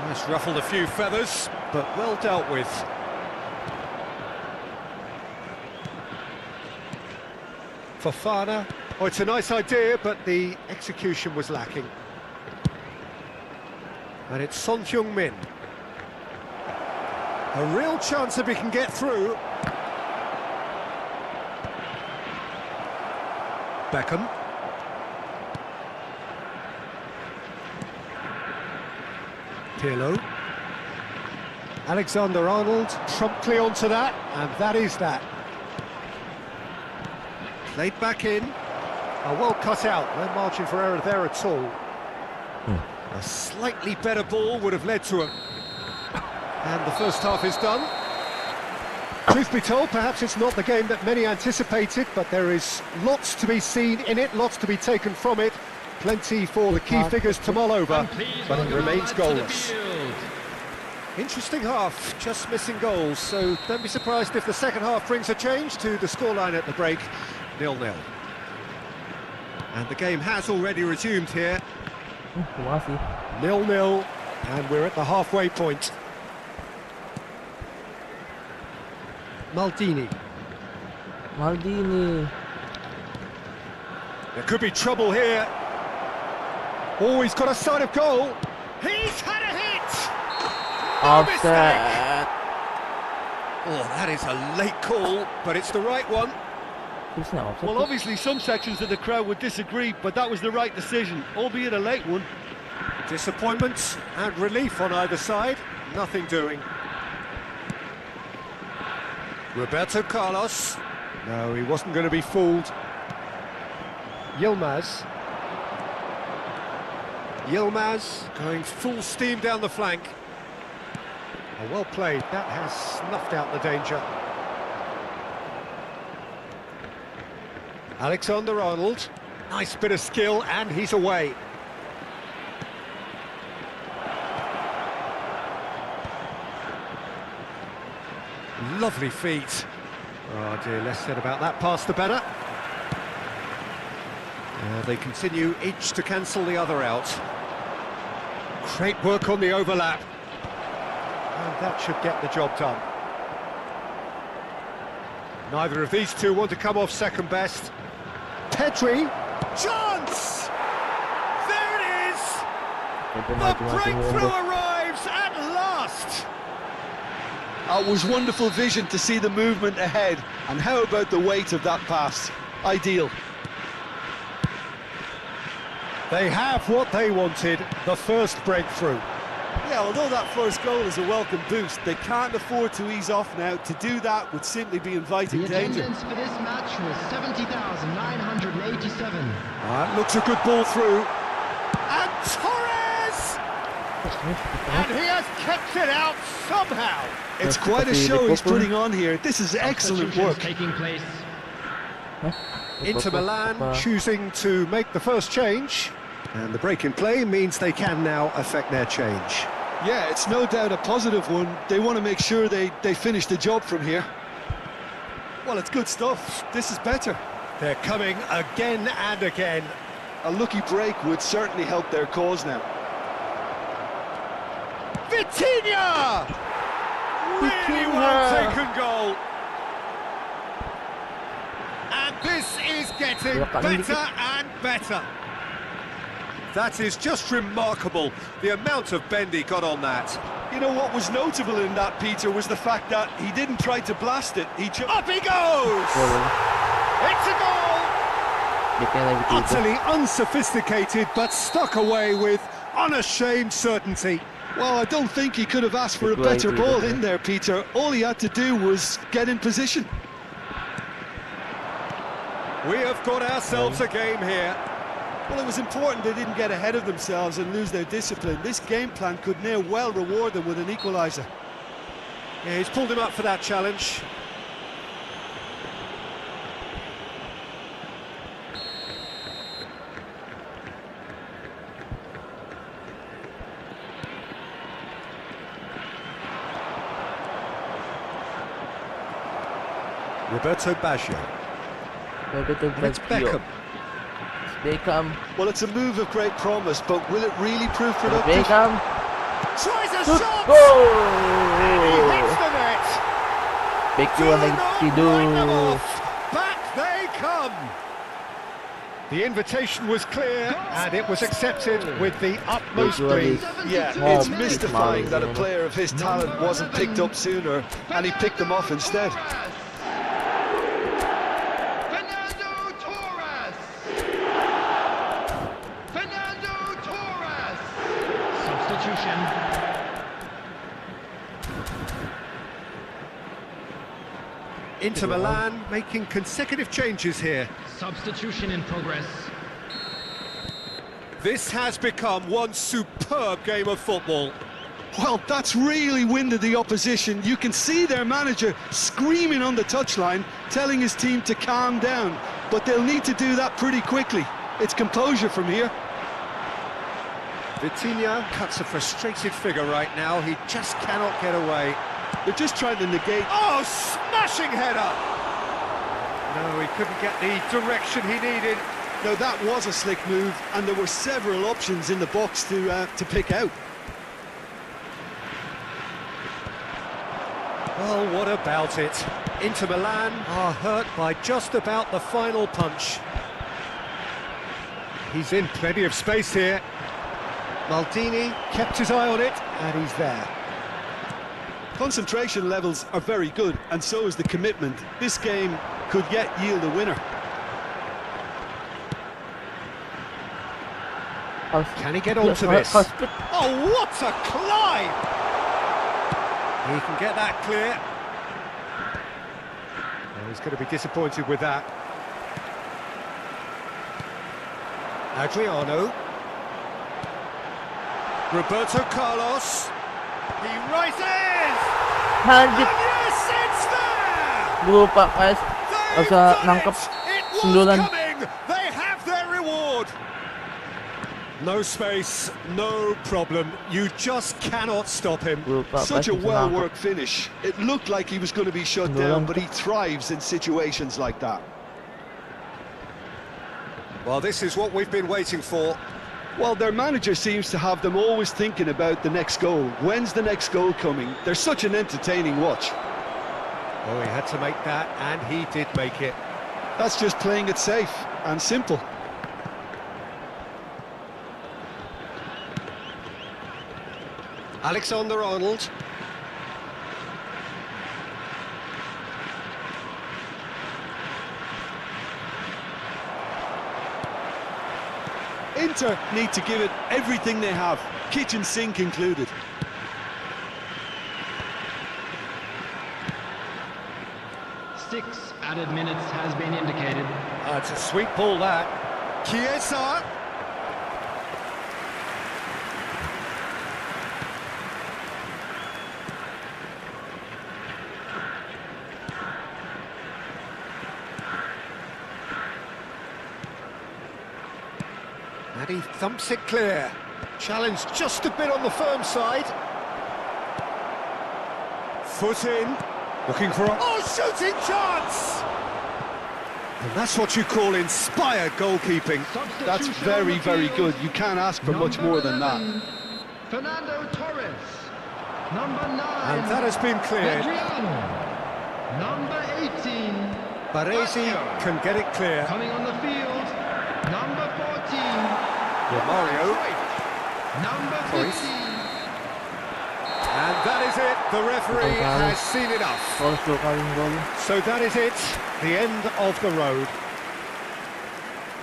That's ruffled a few feathers, but well dealt with. Fofana. Oh, it's a nice idea, but the execution was lacking. And it's Son Heung-min. A real chance if he can get through. Beckham. Pirlo. Alexander-Arnold promptly onto that, and that is that. Played back in. Well cut out, no margin for error there at all. A slightly better ball would have led to a... And the first half is done. Truth be told, perhaps it's not the game that many anticipated, but there is lots to be seen in it, lots to be taken from it. Plenty for the key figures to mull over, but it remains goalless. Interesting half, just missing goals, so don't be surprised if the second half brings a change to the scoreline at the break, 0-0. And the game has already resumed here. 0-0, and we're at the halfway point. Maldini. There could be trouble here. Oh, he's got a sight of goal. He's had a hit! Offside. Oh, that is a late call, but it's the right one. Well, obviously some sections of the crowd would disagree, but that was the right decision, albeit a late one. Disappointment and relief on either side. Nothing doing. Roberto Carlos. No, he wasn't going to be fooled. Yilmaz. Yilmaz going full steam down the flank. Oh, well played. That has snuffed out the danger. Alexander-Arnold. Nice bit of skill, and he's away. Lovely feet. Oh dear, less said about that pass the better. They continue each to cancel the other out. Great work on the overlap. And that should get the job done. Neither of these two want to come off second best. Pedri. Chance! There it is! The breakthrough arrives at last! It was wonderful vision to see the movement ahead. And how about the weight of that pass? Ideal. They have what they wanted, the first breakthrough. Yeah, although that first goal is a welcome boost, they can't afford to ease off now. To do that would simply be inviting The danger. attendance for this match was 70,987. That looks a good ball through. And Torres! And he has kept it out somehow. It's quite a show he's putting on here. This is excellent Substitutions work. taking place. Inter Milan choosing to make the first change. And the break in play means they can now affect their change. Yeah, it's no doubt a positive one. They want to make sure they finish the job from here. Well, it's good stuff. This is better. They're coming again and again. A lucky break would certainly help their cause now. Vitinha! Really well taken goal. And this is getting better and better. That is just remarkable, the amount of bend he got on that. You know what was notable in that, Peter, was the fact that he didn't try to blast it. Up he goes! It's a goal! Utterly unsophisticated, but stuck away with unashamed certainty. Well, I don't think he could have asked for a better ball in there, Peter. All he had to do was get in position. We have got ourselves a game here. Well, it was important they didn't get ahead of themselves and lose their discipline. This game plan could now well reward them with an equaliser. Yeah, he's pulled him up for that challenge. Roberto Baggio. It's Beckham. Well, it's a move of great promise, but will it really prove productive? Tries a shot! Goal! And he hits the net! Do not write them off! Back they come! The invitation was clear, and it was accepted with the utmost glee. Yeah, it's mystifying that a player of his talent wasn't picked up sooner, and he picked them off instead. Inter Milan making consecutive changes here. Substitution in progress. This has become one superb game of football. Well, that's really winded the opposition. You can see their manager screaming on the touchline, telling his team to calm down. But they'll need to do that pretty quickly. It's composure from here. Vitinha cuts a frustrated figure right now. He just cannot get away. They're just trying to negate... Oh, smashing header! No, he couldn't get the direction he needed. No, that was a slick move, and there were several options in the box to pick out. Well, what about it? Inter Milan are hurt by just about the final punch. He's in plenty of space here. Maldini kept his eye on it, and he's there. Concentration levels are very good, and so is the commitment. This game could yet yield a winner. Can he get onto this? Oh, what a climb! He can get that clear. Oh, he's going to be disappointed with that. Adriano. Roberto Carlos. He rises! And yes, it's there! Lupa guys. They've done it! It was coming! They have their reward! No space, no problem. You just cannot stop him. Such a well-worked finish. It looked like he was going to be shut down, but he thrives in situations like that. Well, this is what we've been waiting for. Well, their manager seems to have them always thinking about the next goal. When's the next goal coming? They're such an entertaining watch. Oh, he had to make that, and he did make it. That's just playing it safe and simple. Alexander-Arnold. Inter need to give it everything they have, kitchen sink included. Six added minutes has been indicated. It's a sweet ball, that. Chiesa. And he thumps it clear. Challenge just a bit on the firm side. Foot in. Looking for a... Oh, shooting chance! And that's what you call inspired goalkeeping. That's very, very good. You can't ask for much more than that. Fernando Torres. Number 9. And that has been cleared. Adriano. Number 18. Baresi can get it clear. Coming on the field. Number 14. Mario. Number Torres. 15. And that is it. The referee has seen enough. Torres 2 kaling gol. So that is it. The end of the road.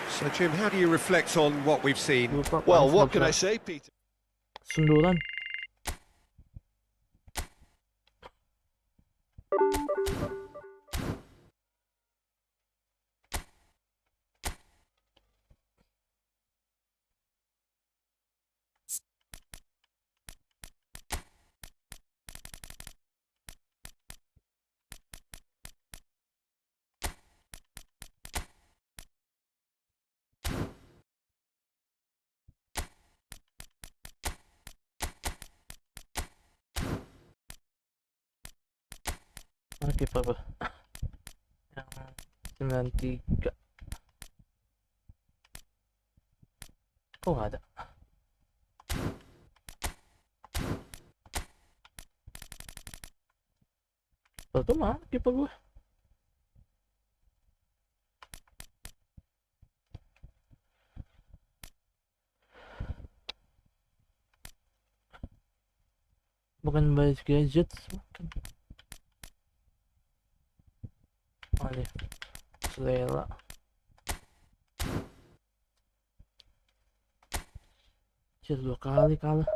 So, Jim, how do you reflect on what we've seen? Well, what can I say, Peter? Sundulan. Oke, apa? Yang 93. Oh, nggak ada. Itu mah kiper gue. Bukan base gadgets, bukan. Olha, Slela. Tira 2 kali kalah.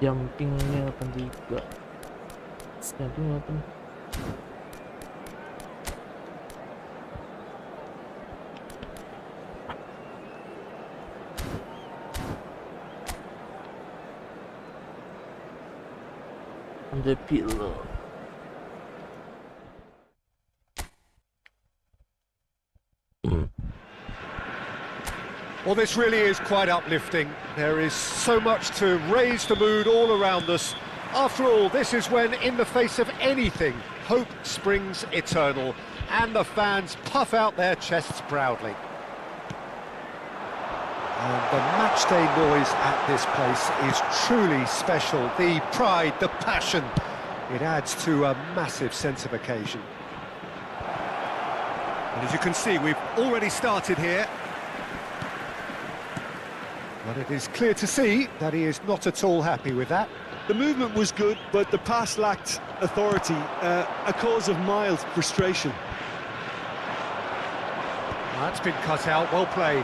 Jumpingnya 83. Jumping 8. The pillow. Well, this really is quite uplifting. There is so much to raise the mood all around us. After all, this is when, in the face of anything, hope springs eternal, and the fans puff out their chests proudly. And the matchday noise at this place is truly special. The pride, the passion, it adds to a massive sense of occasion. And as you can see, we've already started here. But it is clear to see that he is not at all happy with that. The movement was good, but the pass lacked authority, a cause of mild frustration. That's been cut out, well played.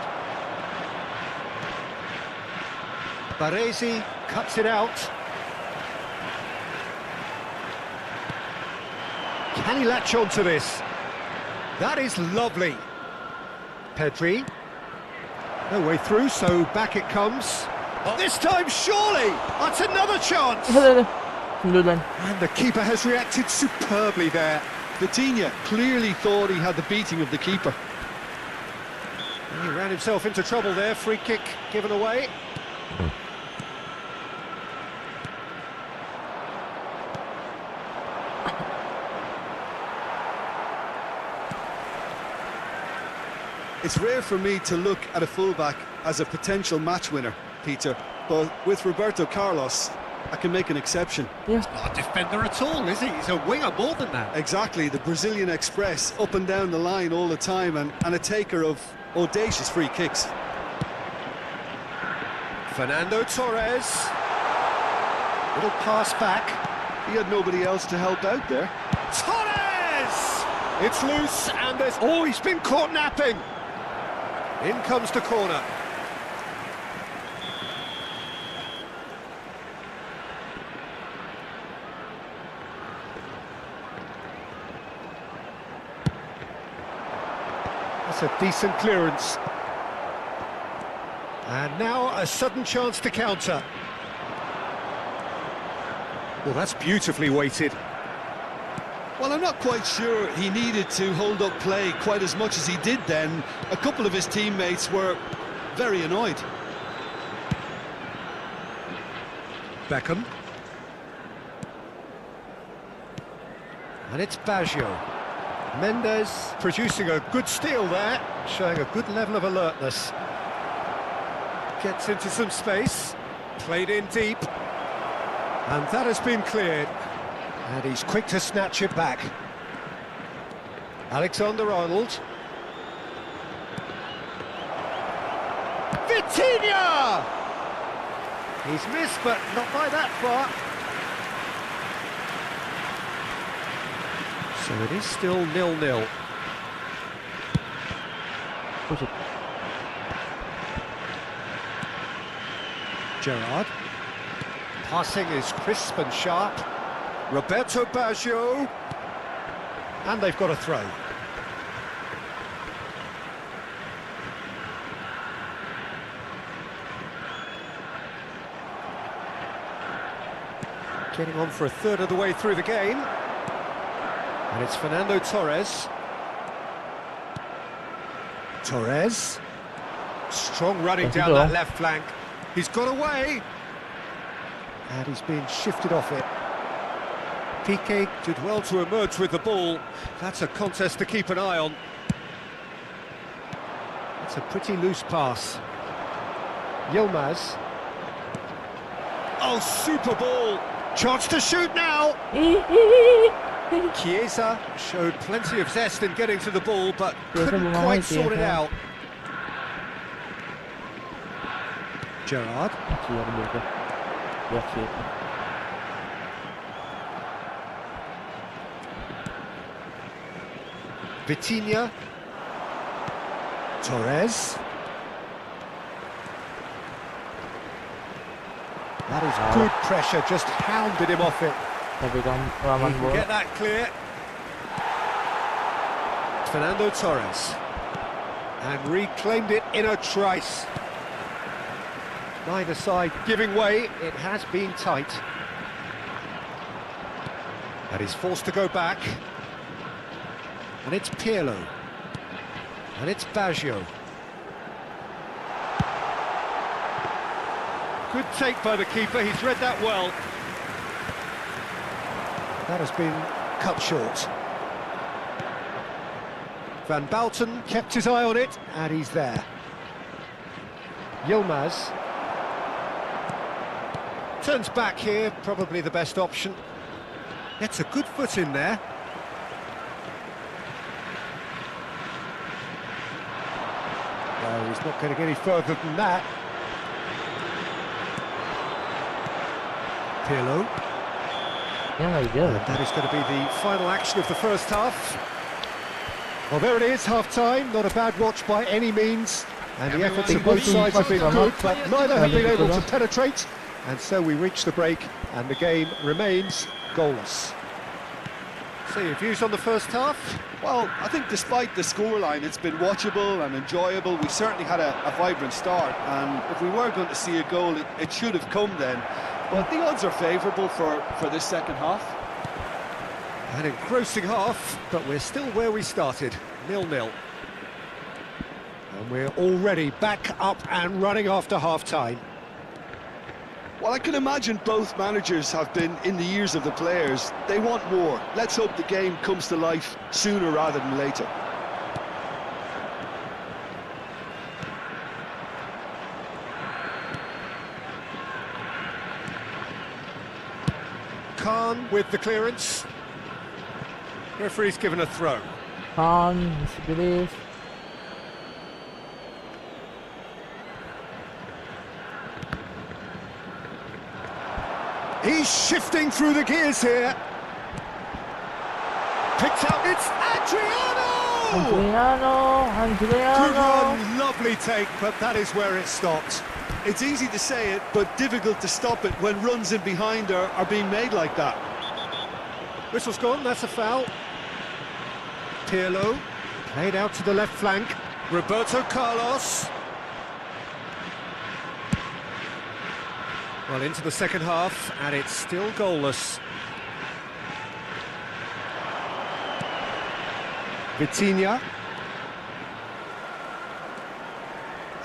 Baresi cuts it out. Can he latch on to this? That is lovely. Pedri. No way through, so back it comes. This time, surely! That's another chance! And the keeper has reacted superbly there. Vitinha clearly thought he had the beating of the keeper. He ran himself into trouble there, free kick given away. It's rare for me to look at a fullback as a potential match winner, Peter, but with Roberto Carlos, I can make an exception. Yes. Not a defender at all, is he? He's a winger more than that. Exactly, the Brazilian Express, up and down the line all the time, and a taker of audacious free kicks. Fernando Torres. Little pass back. He had nobody else to help out there. Torres! It's loose and there's... Oh, he's been caught napping. In comes the corner. That's a decent clearance. And now a sudden chance to counter. Well, that's beautifully weighted. Well, I'm not quite sure he needed to hold up play quite as much as he did then. A couple of his teammates were very annoyed. Beckham. And it's Baggio. Mendes producing a good steal there, showing a good level of alertness. Gets into some space, played in deep, and that has been cleared. And he's quick to snatch it back. Alexander-Arnold. Vitinha! He's missed, but not by that far. So it is still 0-0. Push it. Gerrard. Passing is crisp and sharp. Roberto Baggio. And they've got a throw. Getting on for a third of the way through the game. And it's Fernando Torres. Torres. Strong running down that left flank. He's got away. And he's being shifted off it. Piqué did well to emerge with the ball. That's a contest to keep an eye on. It's a pretty loose pass. Yilmaz. Oh, super ball. Chance to shoot now. Chiesa showed plenty of zest in getting to the ball, but couldn't quite sort it out. Gerrard. Vitinha. Torres. That is good pressure, just hounded him off it. He can get that clear. Fernando Torres. And reclaimed it in a trice. Neither side giving way, it has been tight. And he's forced to go back. And it's Pirlo. And it's Baggio. Good take by the keeper, he's read that well. That has been cut short. Van Bouten kept his eye on it, and he's there. Yilmaz. Turns back here, probably the best option. Gets a good foot in there. No, he's not going to get any further than that. Pirlo. Yeah, you go. That is going to be the final action of the first half. Well, there it is, half-time. Not a bad watch by any means. And the efforts of both sides have been good, but neither have been able to penetrate. And so we reach the break, and the game remains goalless. So your views on the first half? Well, I think despite the scoreline, it's been watchable and enjoyable. We certainly had a vibrant start, and if we were going to see a goal, it should have come then. But the odds are favourable for this second half. An engrossing half, but we're still where we started, 0-0. And we're already back up and running after half-time. Well, I can imagine both managers have been in the ears of the players. They want more. Let's hope the game comes to life sooner rather than later. Khan with the clearance. Referee's given a throw. Khan, Messi. He's shifting through the gears here. Picked out, it's Adriano! Good run, lovely take, but that is where it stopped. It's easy to say it, but difficult to stop it when runs in behind are being made like that. Whistle's gone, that's a foul. Pirlo, played out to the left flank. Roberto Carlos. Well, into the second half, and it's still goalless. Vitinha.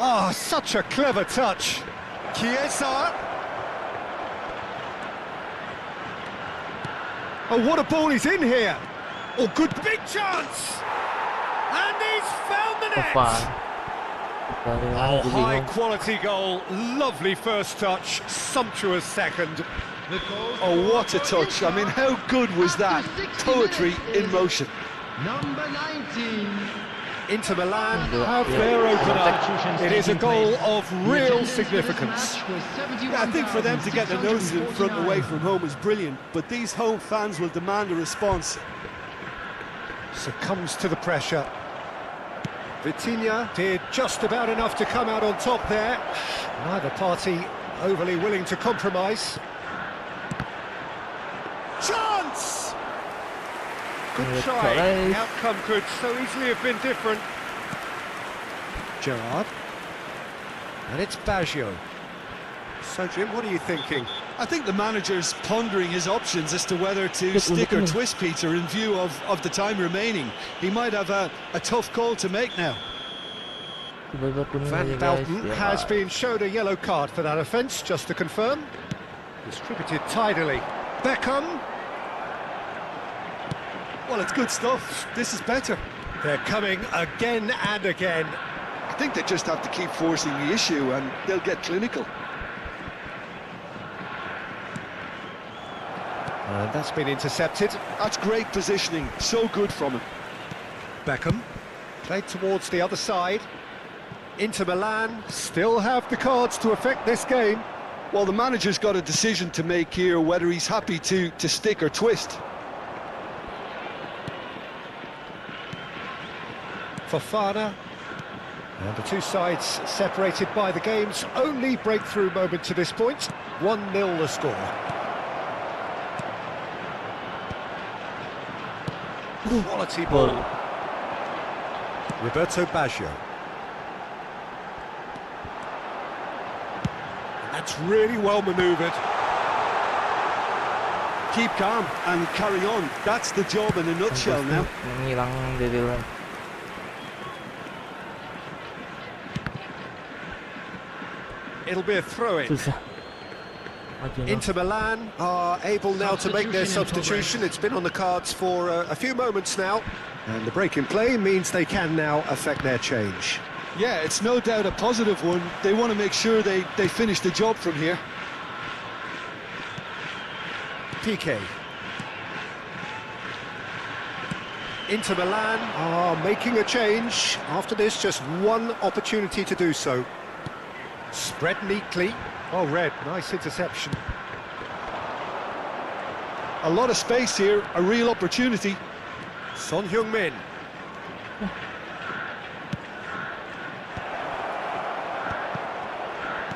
Oh, such a clever touch. Chiesa. Oh, what a ball he's in here. Oh, good big chance. And he's found the net. Oh, high quality goal, lovely first touch, sumptuous second. Oh, what a touch. I mean, how good was that? Poetry in motion. Number 19. Inter Milan have their opener. It is a goal of real significance. Yeah, I think for them to get their noses in front away from home is brilliant, but these home fans will demand a response. Succumbs to the pressure. Vitinha did just about enough to come out on top there. Neither party overly willing to compromise. Chance! Good try. The outcome could so easily have been different. Gerrard. And it's Baggio. So, Jim, what are you thinking? I think the manager's pondering his options as to whether to stick or twist Peter in view of the time remaining. He might have a tough call to make now. Van Belten has been showed a yellow card for that offence, just to confirm. Distributed tidily. Beckham. Well, it's good stuff. This is better. They're coming again and again. I think they just have to keep forcing the issue and they'll get clinical. And that's been intercepted. That's great positioning. So good from him. Beckham played towards the other side. Inter Milan still have the cards to affect this game. Well, the manager's got a decision to make here, whether he's happy to stick or twist. Fofana. And the two sides separated by the game's only breakthrough moment to this point. 1-0 the score. Quality ball. Roberto Baggio. And that's really well manoeuvred. Keep calm and carry on. That's the job in a nutshell now. It'll be a throw-in. Inter Milan are able now to make their substitution. It's been on the cards for a few moments now. And the break in play means they can now affect their change. Yeah, it's no doubt a positive one. They want to make sure they finish the job from here. PK. Inter Milan are making a change. After this, just one opportunity to do so. Spread neatly. Oh, Red, nice interception. A lot of space here, a real opportunity. Son Heung-min.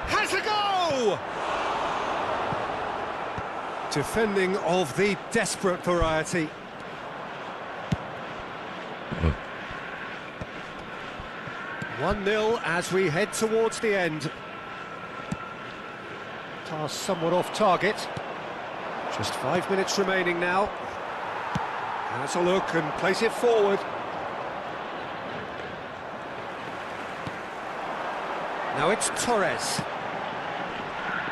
Has a go! Defending of the desperate variety. Hmm. 1-0 as we head towards the end. Pass somewhat off target. Just 5 minutes remaining now. Has a look and plays it forward. Now it's Torres.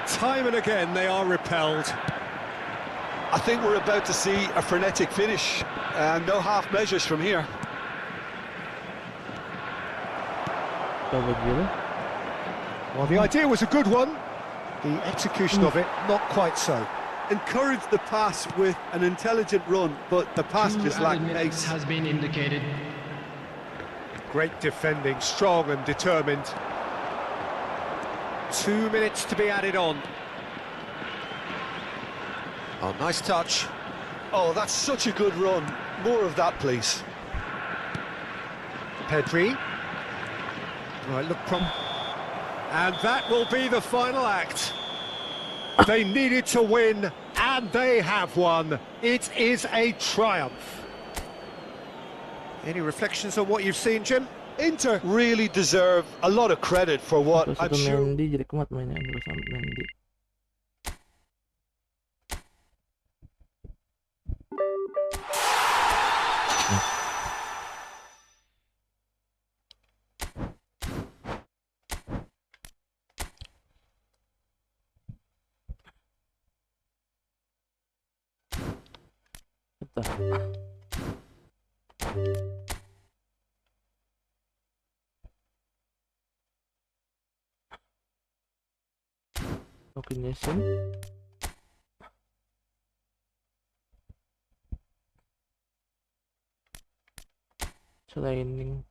Time and again they are repelled. I think we're about to see a frenetic finish. No half measures from here. Well, the idea was a good one. The execution of it, not quite so. encouraged the pass with an intelligent run, but the pass 2 just added lacked minutes pace. has been indicated. Great defending, strong and determined. 2 minutes to be added on. Oh, nice touch. Oh, that's such a good run. More of that, please. Pedri. Right, look and that will be the final act. They needed to win, and they have won. It is a triumph. Any reflections on what you've seen, Jim? Inter really deserve a lot of credit for what Terus I'm satu sure. Mendy jadi kuat mainnya dulu sama Mendy. Bentar. Recognition. Training.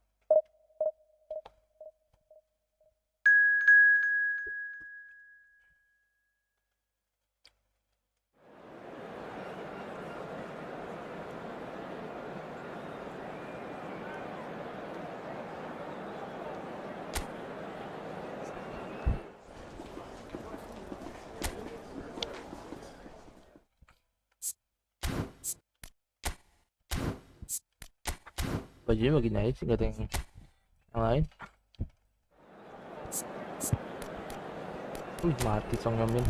Bajunya begini aja sih, gak ada yang lain. Mati Song Hyo-min.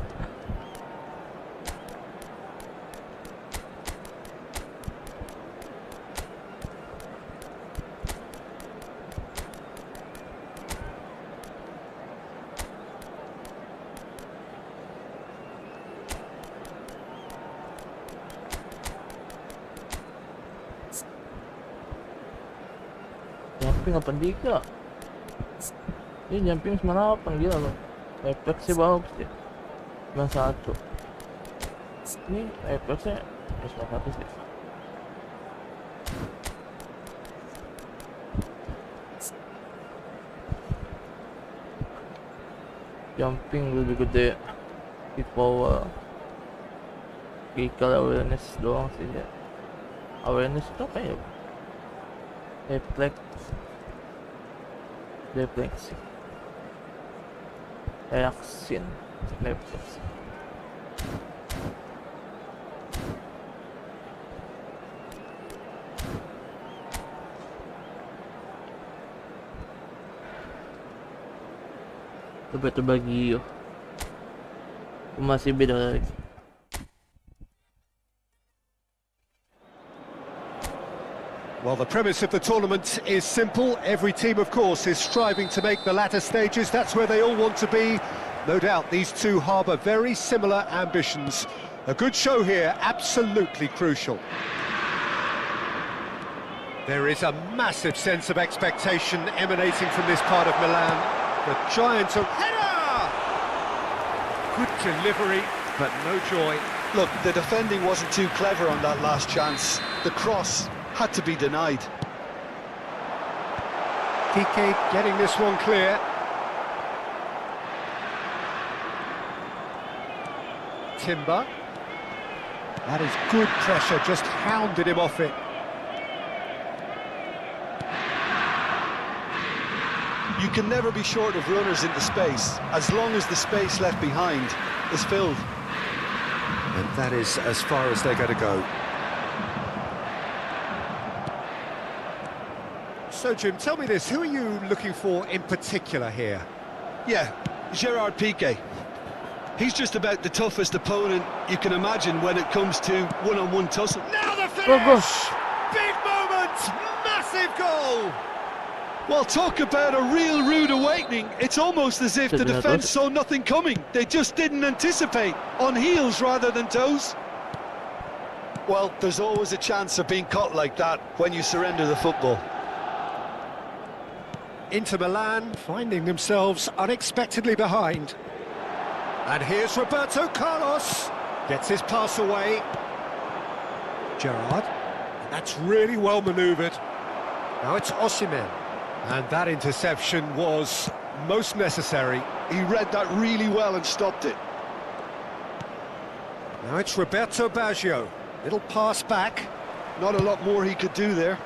Jumping 83. Ini jumping 98, gila loh. Refleksnya bagus ya. 91. Ini refleksnya 91 sih. Jumping lebih gede. Hit power. Jika awareness doang sih ya. Awareness itu apa ya? Refleksi. Reaction. Refleksi. Coba terbagi yuk. Masih beda lagi. Well, the premise of the tournament is simple. Every team, of course, is striving to make the latter stages. That's where they all want to be. No doubt these two harbour very similar ambitions. A good show here, absolutely crucial. There is a massive sense of expectation emanating from this part of Milan. The Giants are... Header! Good delivery, but no joy. Look, the defending wasn't too clever on that last chance. The cross had to be denied. Piqué getting this one clear. Timber. That is good pressure, just hounded him off it. You can never be short of runners into space, as long as the space left behind is filled. And that is as far as they're going to go. So, Jim, tell me this, who are you looking for in particular here? Yeah, Gerard Piqué. He's just about the toughest opponent you can imagine when it comes to one-on-one tussle. Now the Go, go. finish! Big moment! Massive goal! Well, talk about a real rude awakening. It's almost as if the defence saw nothing coming. They just didn't anticipate, on heels rather than toes. Well, there's always a chance of being caught like that when you surrender the football. Inter Milan finding themselves unexpectedly behind. And here's Roberto Carlos. Gets his pass away. Gerrard. That's really well manoeuvred. Now it's Osimhen. And that interception was most necessary. He read that really well and stopped it. Now it's Roberto Baggio. Little pass back. Not a lot more he could do there.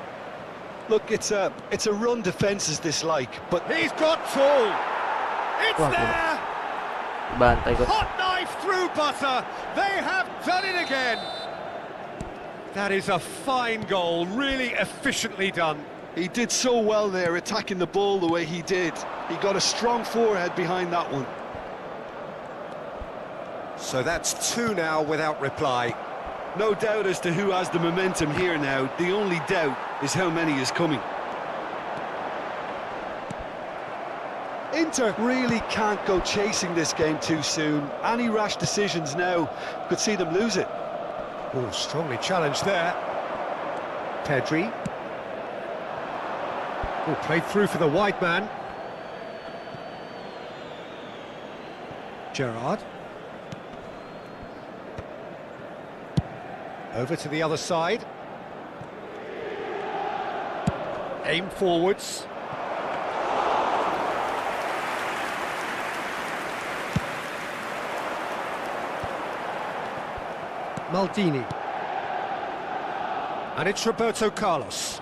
Look, it's a run defence is dislike, but He's got tall. It's Wah, there. Bantai ko. Hot knife through butter. They have done it again. That is a fine goal, really efficiently done. he did so well there, attacking the ball the way he did. He got a strong forehead behind that one. So that's 2 now without reply. No doubt as to who has the momentum here now. The only doubt is how many is coming. Inter really can't go chasing this game too soon. Any rash decisions now could see them lose it. Oh, strongly challenged there. Pedri. Oh, played through for the wide man. Gerrard. Over to the other side. Aim forwards. Maldini. And it's Roberto Carlos.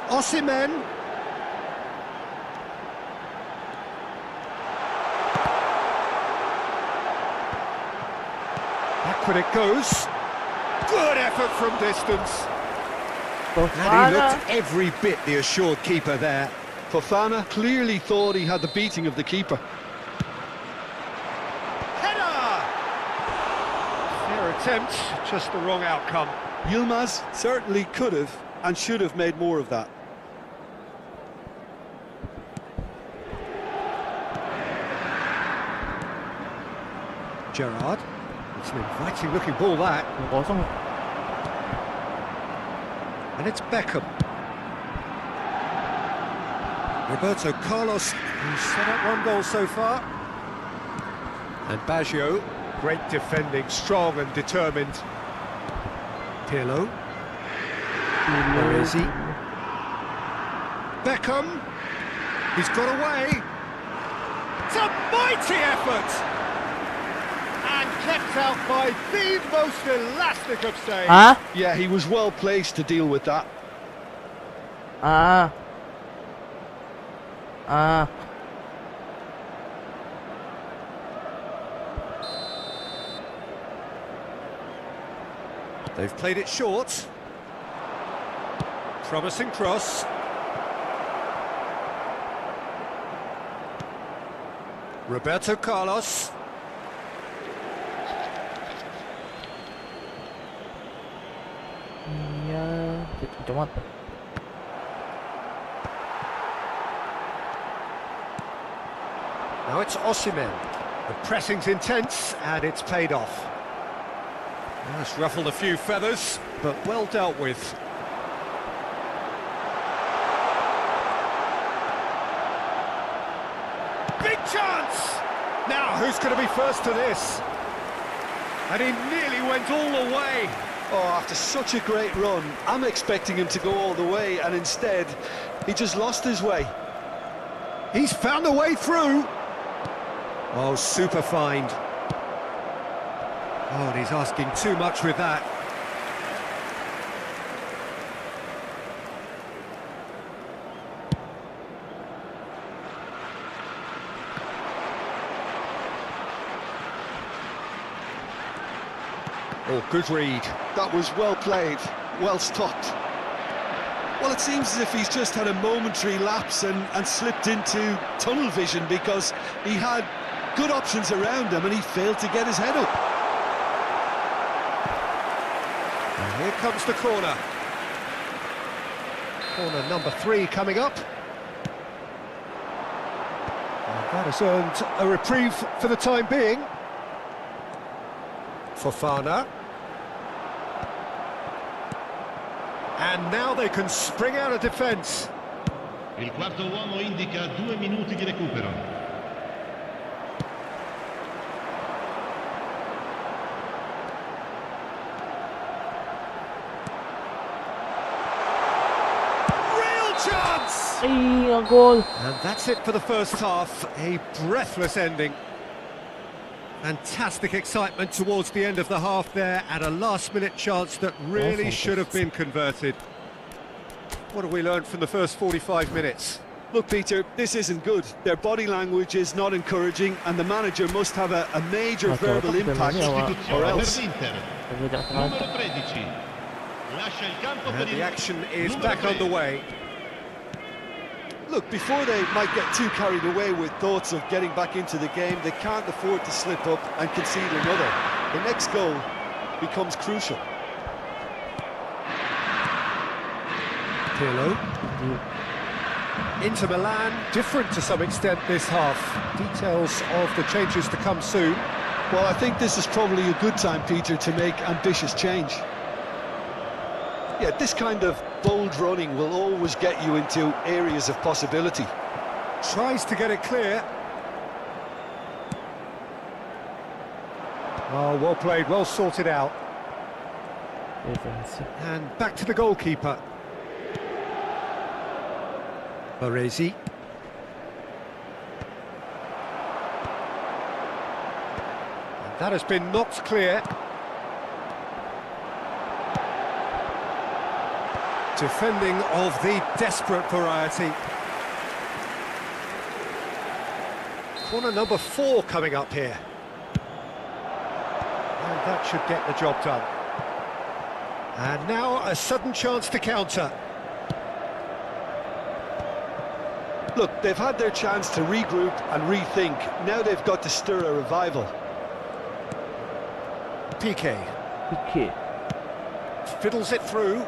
Osimhen. Backward it goes. Good effort from distance. And he looked every bit the assured keeper there. Fofana clearly thought he had the beating of the keeper. Header! Fair attempt, just the wrong outcome. Yilmaz certainly could have and should have made more of that. Gerrard. It's an inviting looking ball that. Kosong. And it's Beckham. Roberto Carlos, who's set up 1 goal so far. And Baggio, great defending, strong and determined. Pirlo. Where is he? Beckham. He's got away. It's a mighty effort. And kept out by the most elastic of saves. Ah? Yeah, he was well placed to deal with that. Ah. Ah. They've played it short. Promising cross. Roberto Carlos. Iya, cuma Now it's Osimhen. The pressing's intense and it's paid off. Well, it's ruffled a few feathers, but well dealt with. Big chance! Now, who's going to be first to this? And he nearly went all the way. Oh, after such a great run, I'm expecting him to go all the way, and instead, he just lost his way. He's found a way through. Oh, super find. Oh, and he's asking too much with that. Oh, good read. That was well played, well stopped. Well, it seems as if he's just had a momentary lapse and slipped into tunnel vision because he had good options around him and he failed to get his head up. And here comes the corner. Corner number 3 coming up. And that has earned a reprieve for the time being. Fofana. And now they can spring out of defence. Il quarto uomo indica 2 minuti di recupero. minutes. Ay, ang goal. And that's it for the first half. A breathless ending. Fantastic excitement towards the end of the half there, and a last-minute chance that really should have been converted. What have we learned from the first 45 minutes? Look, Peter, this isn't good. Their body language is not encouraging, and the manager must have a major verbal impact, or Sostituzione per else. l'Inter. Numero 13. Lascia il campo per And the il action is numero back 3. underway. Look, before they might get too carried away with thoughts of getting back into the game, they can't afford to slip up and concede another. The next goal becomes crucial. Pirlo. Inter Milan, different to some extent this half. Details of the changes to come soon. Well, I think this is probably a good time, Peter, to make ambitious change. Yeah, this kind of bold running will always get you into areas of possibility. Tries to get it clear. Oh, well played, well sorted out. And back to the goalkeeper. Baresi. And that has been knocked clear. Defending of the desperate variety. Corner number 4 coming up here. And that should get the job done. And now a sudden chance to counter. Look, they've had their chance to regroup and rethink. Now they've got to stir a revival. Piqué PK. fiddles it through.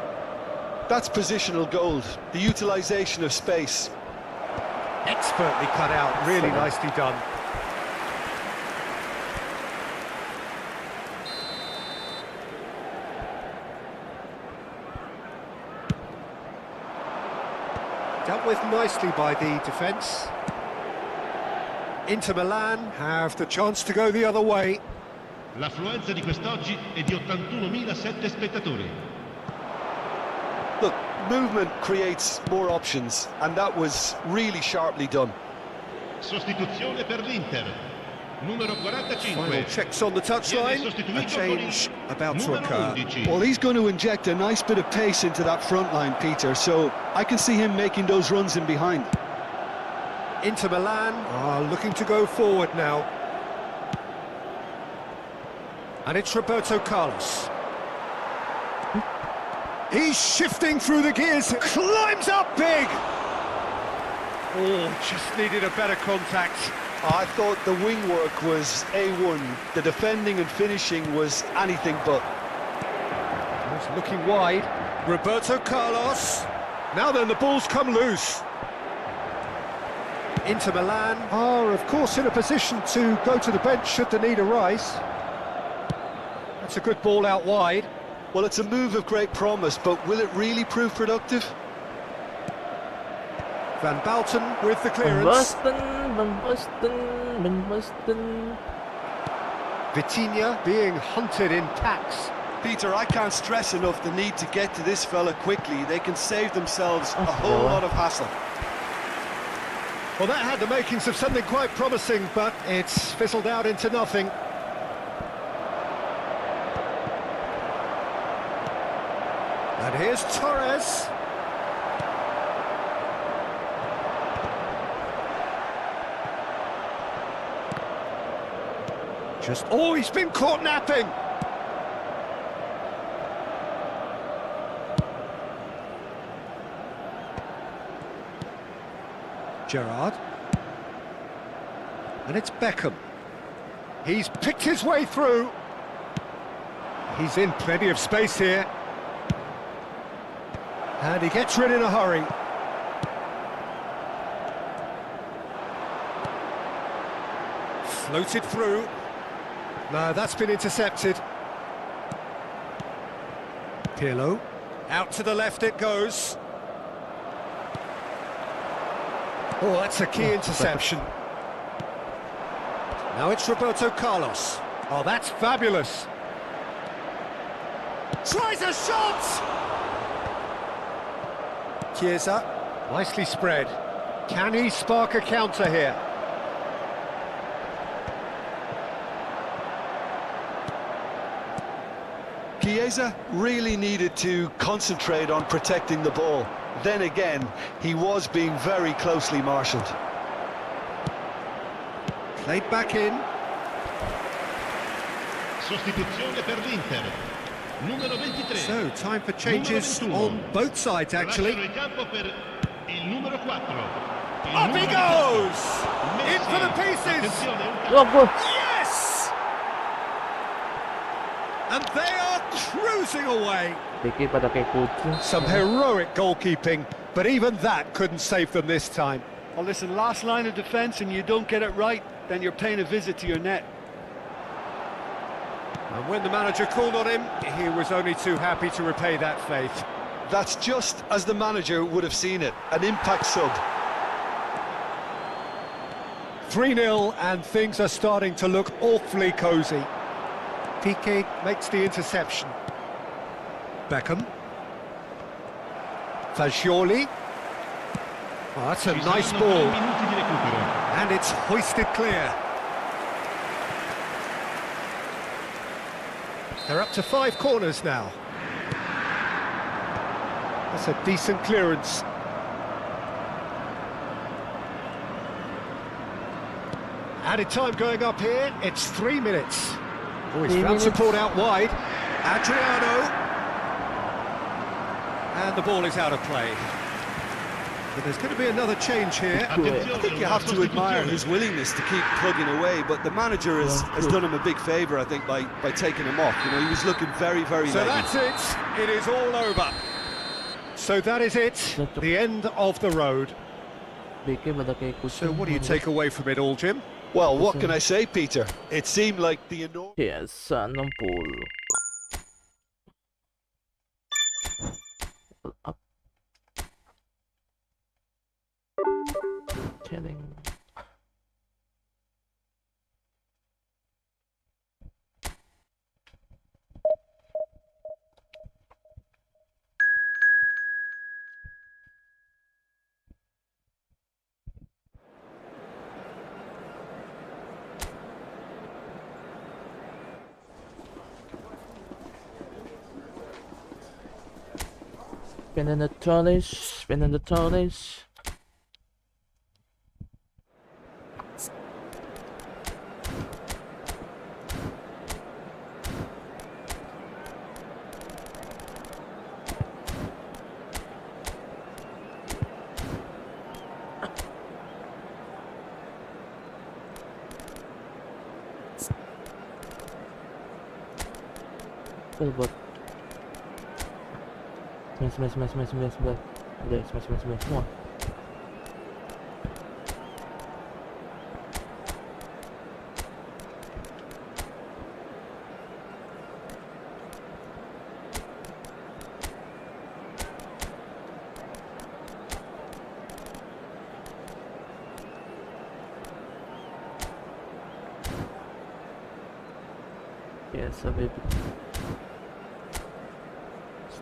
That's positional gold, the utilisation of space. Expertly cut out, really nicely done. Dealt with nicely by the defence. Inter Milan have the chance to go the other way. L'affluenza di quest'oggi è di 81.007 spettatori. Look, movement creates more options, and that was really sharply done. Sostituzione per l'Inter. Numero 45. Final checks on the touchline. A change about to occur. Well, he's going to inject a nice bit of pace into that front line, Peter, so I can see him making those runs in behind. Inter Milan are looking to go forward now. And it's Roberto Carlos. He's shifting through the gears, climbs up big! Oh, just needed a better contact. I thought the wing work was A1. The defending and finishing was anything but. He's looking wide. Roberto Carlos. Now then, the ball's come loose. Inter Milan are, of course, in a position to go to the bench should the need arise. That's a good ball out wide. Well, it's a move of great promise, but will it really prove productive? Van Balten with the clearance. Van Basten. Vitinha being hunted in packs. Peter, I can't stress enough the need to get to this fella quickly. They can save themselves a whole lot of hassle. Well, that had the makings of something quite promising, but it's fizzled out into nothing. And here's Torres. Oh, he's been caught napping. Gerrard. And it's Beckham. He's picked his way through. He's in plenty of space here. And he gets rid in a hurry. Floated through. No, that's been intercepted. Pirlo. Out to the left it goes. Oh, that's a key interception. Now it's Roberto Carlos. Oh, that's fabulous. Tries a shot! Chiesa. Nicely spread. Can he spark a counter here? Chiesa really needed to concentrate on protecting the ball. Then again, he was being very closely marshalled. Played back in. Sostituzione per l'Inter. Numero 23. So, time for changes on both sides, actually. Lasciano il campo per il numero 4. Up he goes! In for the pieces! Attenzione, un Oh, good. Yes! And they are cruising away. Pikir pada kayak kucing. Some heroic goalkeeping, but even that couldn't save them this time. Well, listen, last line of defence and you don't get it right, then you're paying a visit to your net. And when the manager called on him, he was only too happy to repay that faith. That's just as the manager would have seen it, an impact sub. 3-0 and things are starting to look awfully cosy. Piqué makes the interception. Beckham. Fagioli. Oh, that's a Ci nice saranno 3 ball. minuti di recupero. And it's hoisted clear. They're up to 5 corners now. That's a decent clearance. Added time going up here, it's 3 minutes. Oh, he's 3 found minutes. support out wide. Adriano. And the ball is out of play. But there's going to be another change here. I think you have to admire his willingness to keep plugging away, but the manager has done him a big favour, I think, by taking him off. You know, he was looking very, very So late. that's it. It is all over. So that is it. The end of the road. Pikir pada kayak kucing. So what do you take away from it all, Jim? Well, what can I say, Peter? It seemed like the enormous... Yes, 60. Up. Chilling. Spinning the trolleys, spinning the trolleys. Good. Smash. There, smash. Come on. Yes, baby.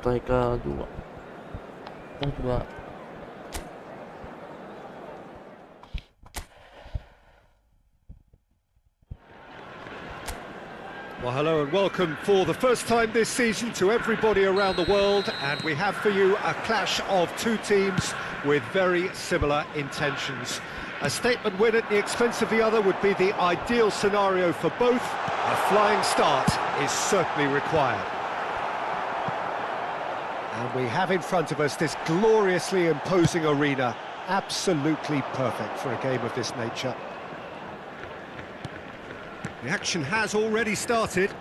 Striker 2. Well, hello and welcome for the first time this season to everybody around the world, and we have for you a clash of 2 teams with very similar intentions. A statement win at the expense of the other would be the ideal scenario for both. A flying start is certainly required. And we have in front of us this gloriously imposing arena, absolutely perfect for a game of this nature. The action has already started.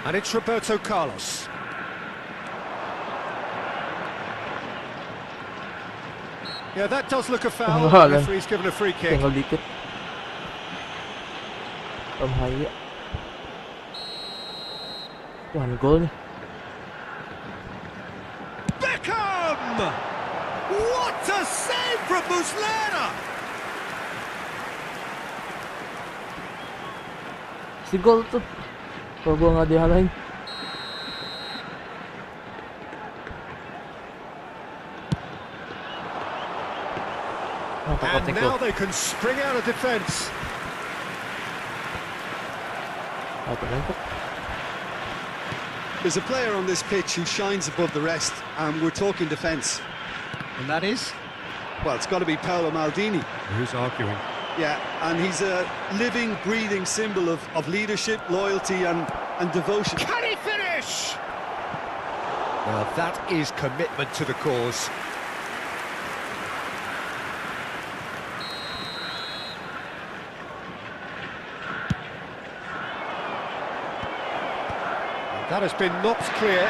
And it's Roberto Carlos. Yeah, that does look a foul. Mahal, The referee's given a free kick. Tinggal dikit. Bahaya. 1 goal nih. Beckham! What a save from Muslera! Si gol tuh. Kalau gue nggak dihalain. And now they can spring out of defence. There's a player on this pitch who shines above the rest, and we're talking defence. And that is? Well, it's got to be Paolo Maldini. Who's arguing? Yeah, and he's a living, breathing symbol of leadership, loyalty and devotion. Can he finish? Well, that is commitment to the cause. That has been knocked clear.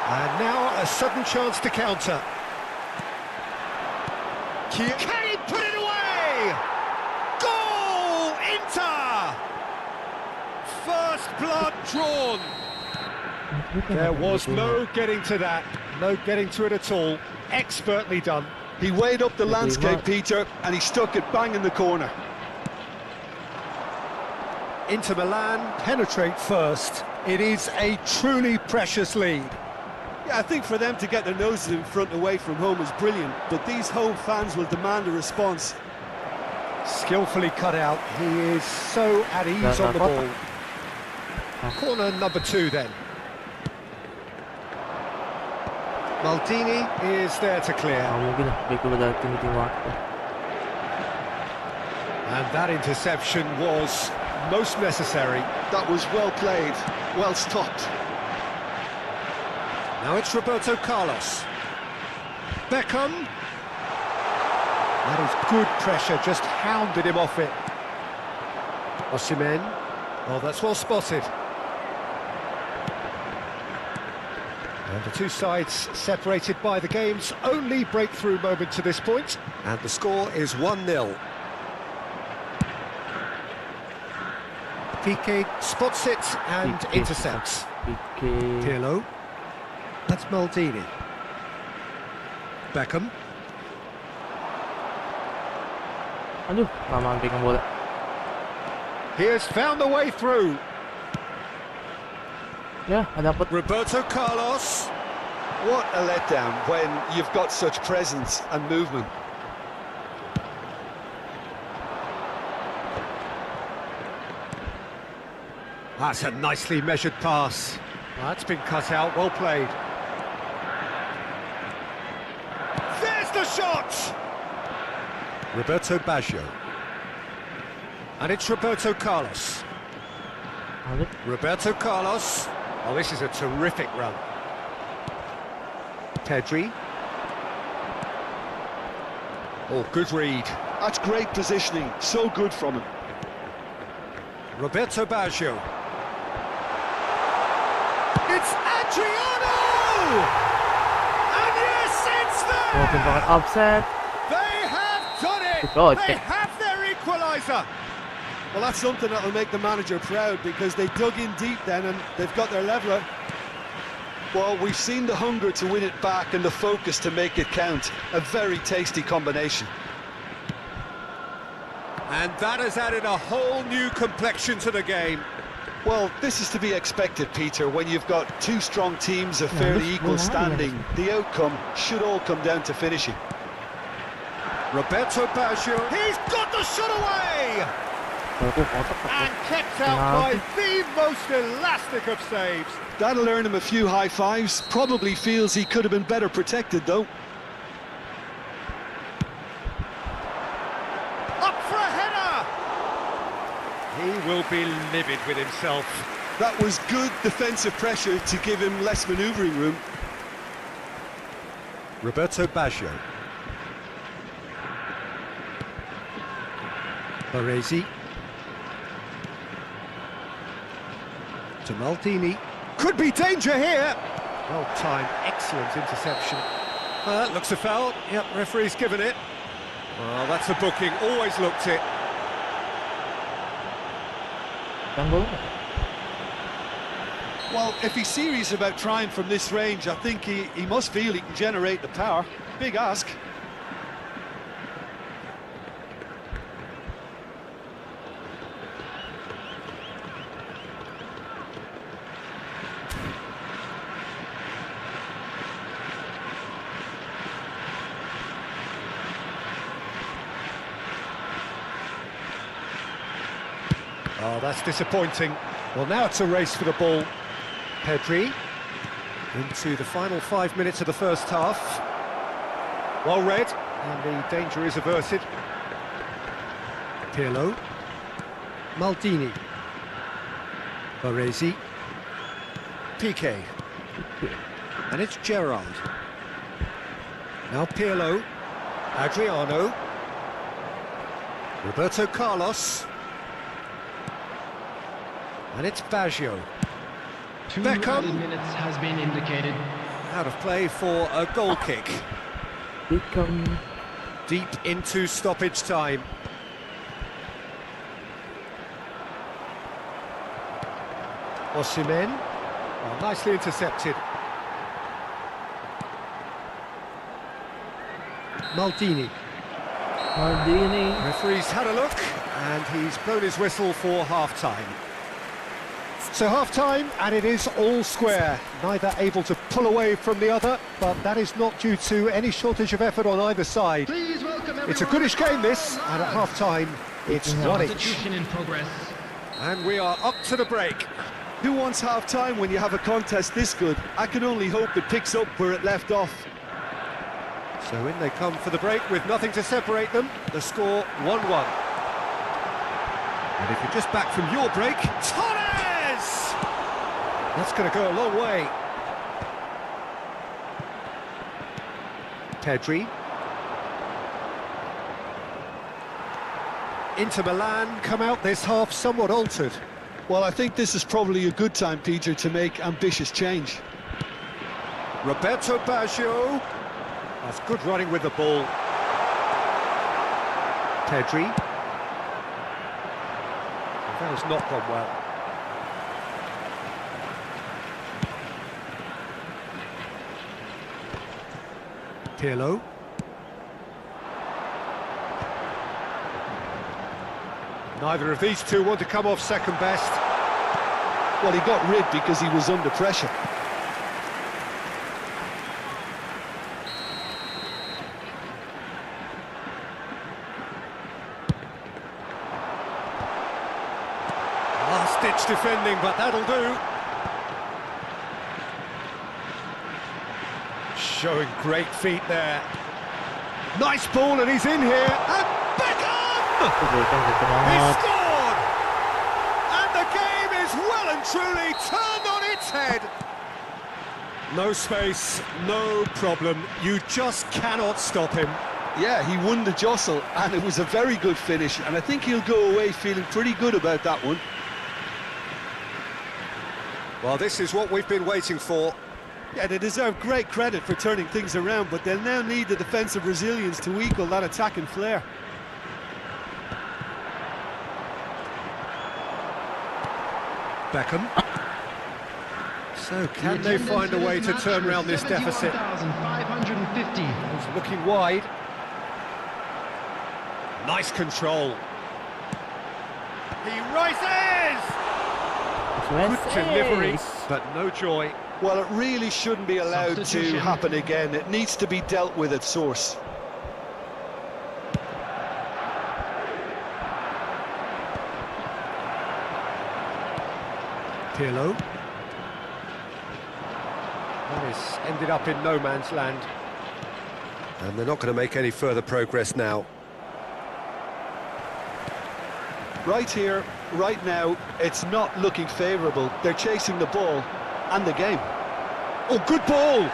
And now a sudden chance to counter. Can he put it away? Goal! Inter! First blood drawn. There was no getting to that. No getting to it at all. Expertly done. He weighed up the landscape, Peter, and he stuck it bang in the corner. Inter Milan penetrate first. It is a truly precious lead. Yeah, I think for them to get their noses in front away from home is brilliant, but these home fans will demand a response. Skillfully cut out. He is so at ease on the ball. Corner number 2 then. Maldini is there to clear. And that interception was most necessary. That was well played, well stopped. Now it's Roberto Carlos. Beckham. That is good pressure, just hounded him off it. Osimhen. Oh, that's well spotted. And the two sides separated by the game's only breakthrough moment to this point. And the score is 1-0. Piqué spots it and intercepts. Pirlo. That's Maldini. Beckham. Aduh, lama pegang bola. He has found the way through. Ya, dapat. Roberto Carlos. What a letdown when you've got such presence and movement. That's a nicely measured pass. That's been cut out, well played. There's the shot! Roberto Baggio. And it's Roberto Carlos. Roberto Carlos. Oh, this is a terrific run. Pedri. Oh, good read. That's great positioning, so good from him. Roberto Baggio. It's Adriano! And yes, it's there! Absen. They have done it! Good. They have their equaliser! Well, that's something that'll make the manager proud, because they dug in deep then and they've got their leveller. Well, we've seen the hunger to win it back and the focus to make it count. A very tasty combination. And that has added a whole new complexion to the game. Well, this is to be expected, Peter, when you've got two strong teams of fairly equal standing. The outcome should all come down to finishing. Roberto Baggio, he's got the shot away! And kept out by the most elastic of saves. That'll earn him a few high fives. Probably feels he could have been better protected, though. Up for a header! He will be livid with himself. That was good defensive pressure to give him less manoeuvring room. Roberto Baggio. Baresi. To Maldini. Could be danger here. Well timed, excellent interception. Looks a foul. Yep, referee's given it. Well, that's a booking. Always looked it. Well, if he's serious about trying from this range, I think he must feel he can generate the power. Big ask. Oh, that's disappointing. Well, now it's a race for the ball. Pedri into the final 5 minutes of the first half. Well read, and the danger is averted. Pirlo. Maldini. Baresi. Piqué. And it's Gerrard. Now Pirlo. Adriano. Roberto Carlos. And it's Baggio. 2 Beckham. added minutes has been indicated. Out of play for a goal kick. Beckham. Deep into stoppage time. Osimhen. Oh, nicely intercepted. Maldini. Maldini. Referee's had a look, and he's blown his whistle for half-time. So half-time, and it is all square. Neither able to pull away from the other, but that is not due to any shortage of effort on either side. Please welcome everyone. It's a goodish game, this, and at half-time, it's not each. Substitution in progress. And we are up to the break. Who wants half-time when you have a contest this good? I can only hope it picks up where it left off. So in they come for the break with nothing to separate them. The score 1-1. And if you're just back from your break, Torres! That's going to go a long way. Pedri. Inter Milan come out this half somewhat altered. Well, I think this is probably a good time, Peter, to make ambitious change. Roberto Baggio. That's good running with the ball. Pedri. That has not gone well. Pirlo. Neither of these two want to come off second best. Well, he got rid because he was under pressure. Last-ditch defending, but that'll do. Showing great feet there. Nice ball, and he's in here. And Beckham! He scored! And the game is well and truly turned on its head. No space, no problem. You just cannot stop him. Yeah, he won the jostle, and it was a very good finish, and I think he'll go away feeling pretty good about that one. Well, this is what we've been waiting for. Yeah, they deserve great credit for turning things around, but they'll now need the defensive resilience to equal that attacking flair. Beckham. So can they find a way to turn around this deficit? 71,550. He's looking wide. Nice control. He rises! Good delivery, but no joy. Well, it really shouldn't be allowed to Substitution. happen again. It needs to be dealt with at source. Pirlo. That is ended up in no man's land. And they're not going to make any further progress now. Right here, right now, it's not looking favourable. They're chasing the ball and the game. Oh, good ball!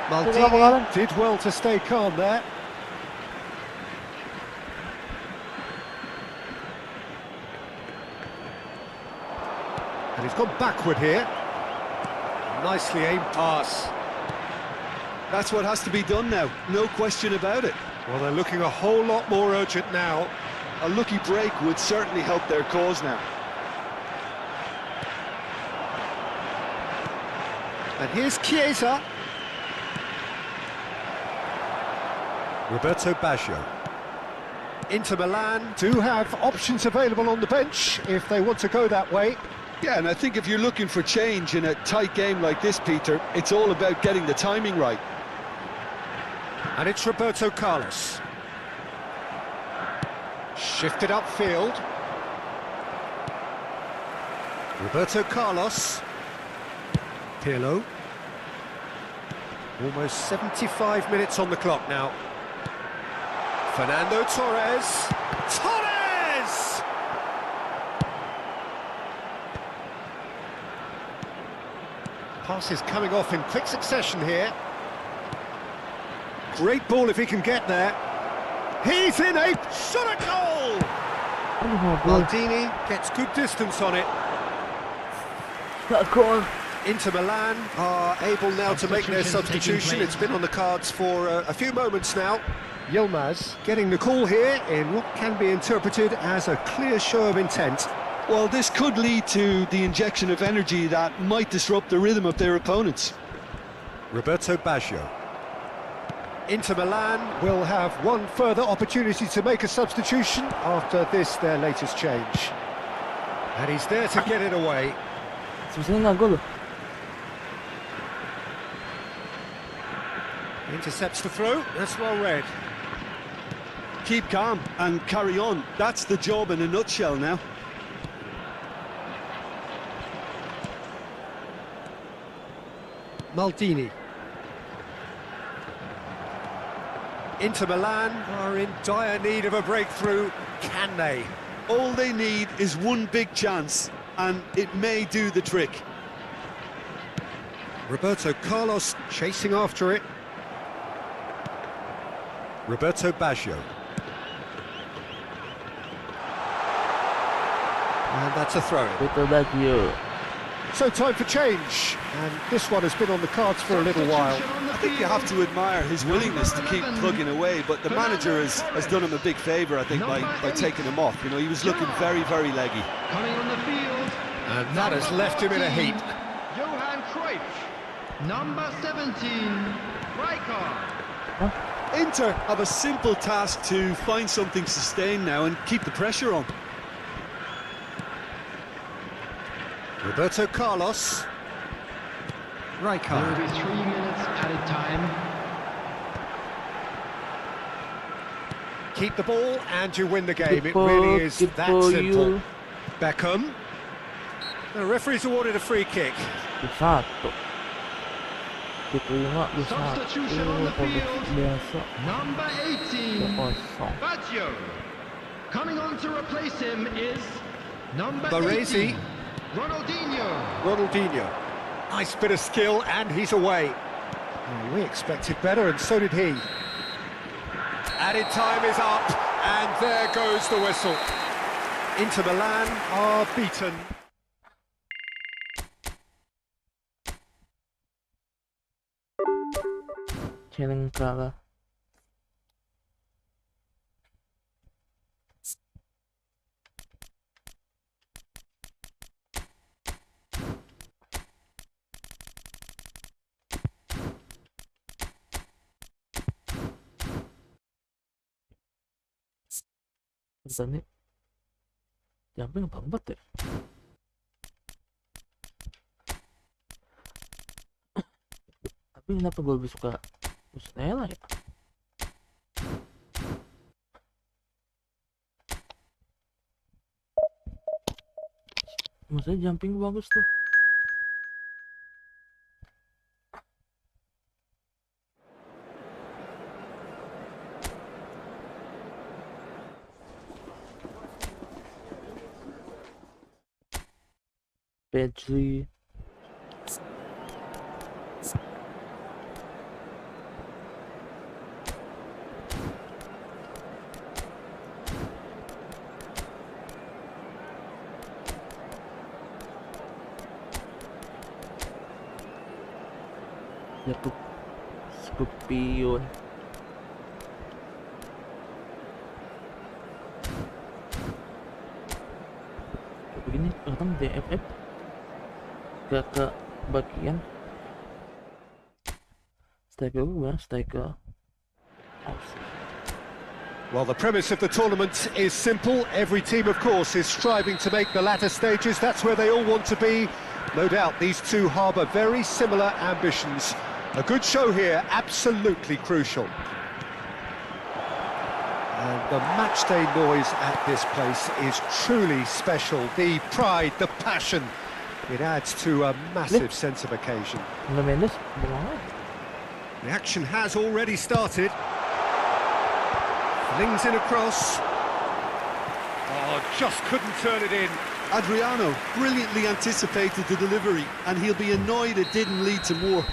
Maldini did well to stay calm there. And he's gone backward here. Nicely aimed pass. That's what has to be done now, no question about it. Well, they're looking a whole lot more urgent now. A lucky break would certainly help their cause now. And here's Chiesa. Roberto Baggio. Inter Milan do have options available on the bench if they want to go that way. Yeah, and I think if you're looking for change in a tight game like this, Peter, it's all about getting the timing right. And it's Roberto Carlos. Shifted upfield. Roberto Carlos. Pirlo. Almost 75 minutes on the clock now. Fernando Torres. Torres! Passes coming off in quick succession here. Great ball if he can get there. He's in a shot at goal! Maldini gets good distance on it. Inter Milan are able now to make their substitution. It's been on the cards for a few moments now. Yilmaz getting the call here in what can be interpreted as a clear show of intent. Well, this could lead to the injection of energy that might disrupt the rhythm of their opponents. Roberto Baggio. Inter Milan will have one further opportunity to make a substitution after this, their latest change. And he's there to get it away. Intercepts the throw, that's well read. Keep calm and carry on. That's the job in a nutshell now. Maldini. Inter Milan are in dire need of a breakthrough. Can they? All they need is one big chance, and it may do the trick. Roberto Carlos chasing after it. Roberto Baggio. And that's a throw. So time for change, and this one has been on the cards for a little while. I think you have to admire his willingness to keep plugging away, but the manager has done him a big favour, I think, by taking him off. You know, he was looking very, very leggy. Coming on the field. And that has left him in a heap. Johan Cruyff. Number 17, Rijkaard. Inter have a simple task to find something sustained now and keep the pressure on. Roberto Carlos. There will Rijkaard. be 3 minutes added time. Keep the ball and you win the game. It really is that simple. Beckham. The referee's awarded a free kick. Substitution on the field. Number 18, Baggio. Coming on to replace him is number Baresi. 18, Ronaldinho. Ronaldinho. Nice bit of skill and he's away. Oh, we expected better and so did he. Added time is up and there goes the whistle. Inter Milan are beaten. Jangan kalah. Tadi jumping banget ya. Tapi kenapa gue lebih suka Musnella ya? Maksudnya jumping bagus tuh. Pedri. Jatuh Scorpion. Begini datang DFF gak ke bagian striker gue, striker. Well, the premise of the tournament is simple. Every team, of course, is striving to make the latter stages. That's where they all want to be. No doubt these two harbour very similar ambitions. A good show here, absolutely crucial. And the matchday noise at this place is truly special. The pride, the passion, It adds to a massive sense of occasion. Nuno Mendes, bengong. The action has already started. Flings in across. Oh, just couldn't turn it in. Adriano brilliantly anticipated the delivery, and he'll be annoyed it didn't lead to more.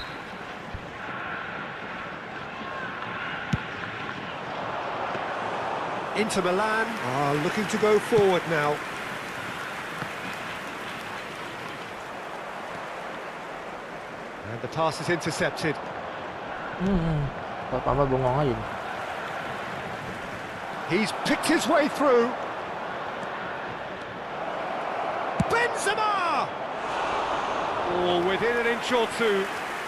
Inter Milan are looking to go forward now. And the pass is intercepted. Pertama bengong aja. He's picked his way through. Benzema! Oh, within an inch or two.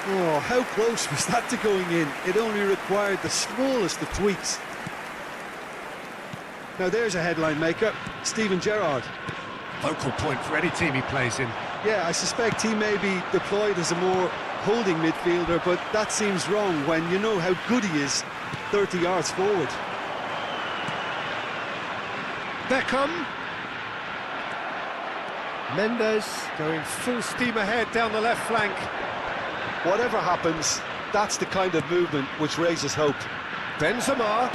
Oh, how close was that to going in? It only required the smallest of tweaks. Now there's a headline maker, Steven Gerrard. Focal point for any team he plays in. Yeah, I suspect he may be deployed as a more holding midfielder, but that seems wrong when you know how good he is 30 yards forward. Beckham. Mendes going full steam ahead down the left flank. Whatever happens, that's the kind of movement which raises hope. Benzema.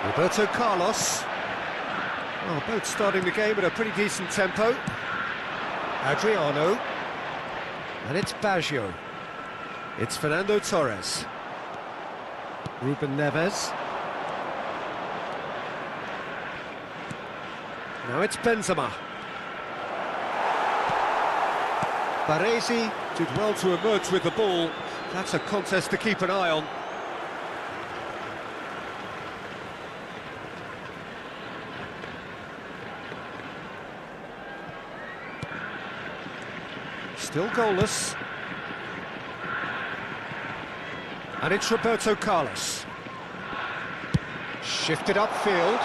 Roberto Carlos. Well, both starting the game at a pretty decent tempo. Adriano. And it's Baggio. It's Fernando Torres. Ruben Neves. Now it's Benzema. Baresi did well to emerge with the ball. That's a contest to keep an eye on. Still goalless. And it's Roberto Carlos. Shifted upfield.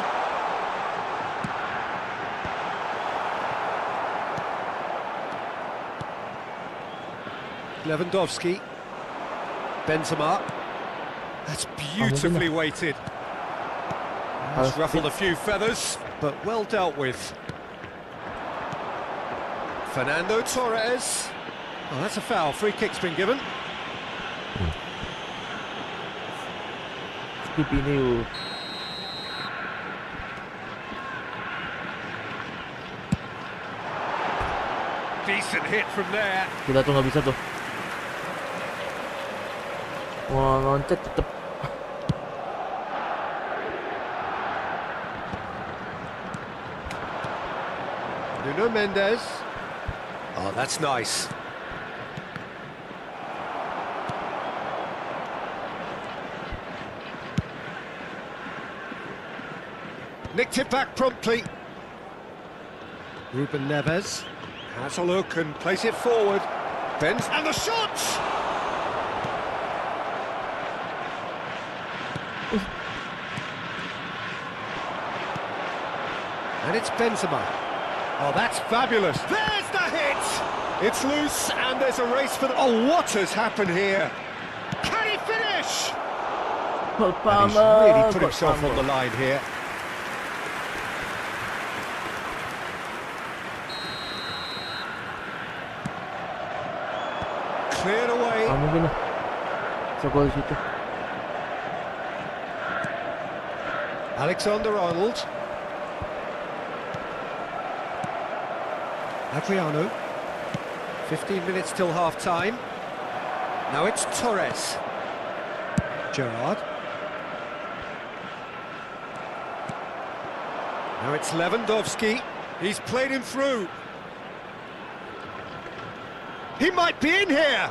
Lewandowski. Benzema. That's beautifully weighted. Has ruffled a few feathers, but well dealt with. Fernando Torres. Oh, that's a foul. Free kick's been given. Skip ini. Decent hit from there. Kita tuh nggak bisa tuh. Wah, loncat tetep. Nuno Mendes. Oh, that's nice. Nicked it back promptly. Ruben Neves has a look and plays it forward. Bends and the shot! And it's Benzema. Oh, that's fabulous. There's the hit! It's loose and there's a race for the... Oh, what has happened here? Can he finish? And he's really put himself on the line here. Cleared away. Mungkin lah. Bisa gol situ. Alexander-Arnold. Adriano. 15 minutes till half-time. Now it's Torres. Gerrard. Now it's Lewandowski. He's played him through. He might be in here.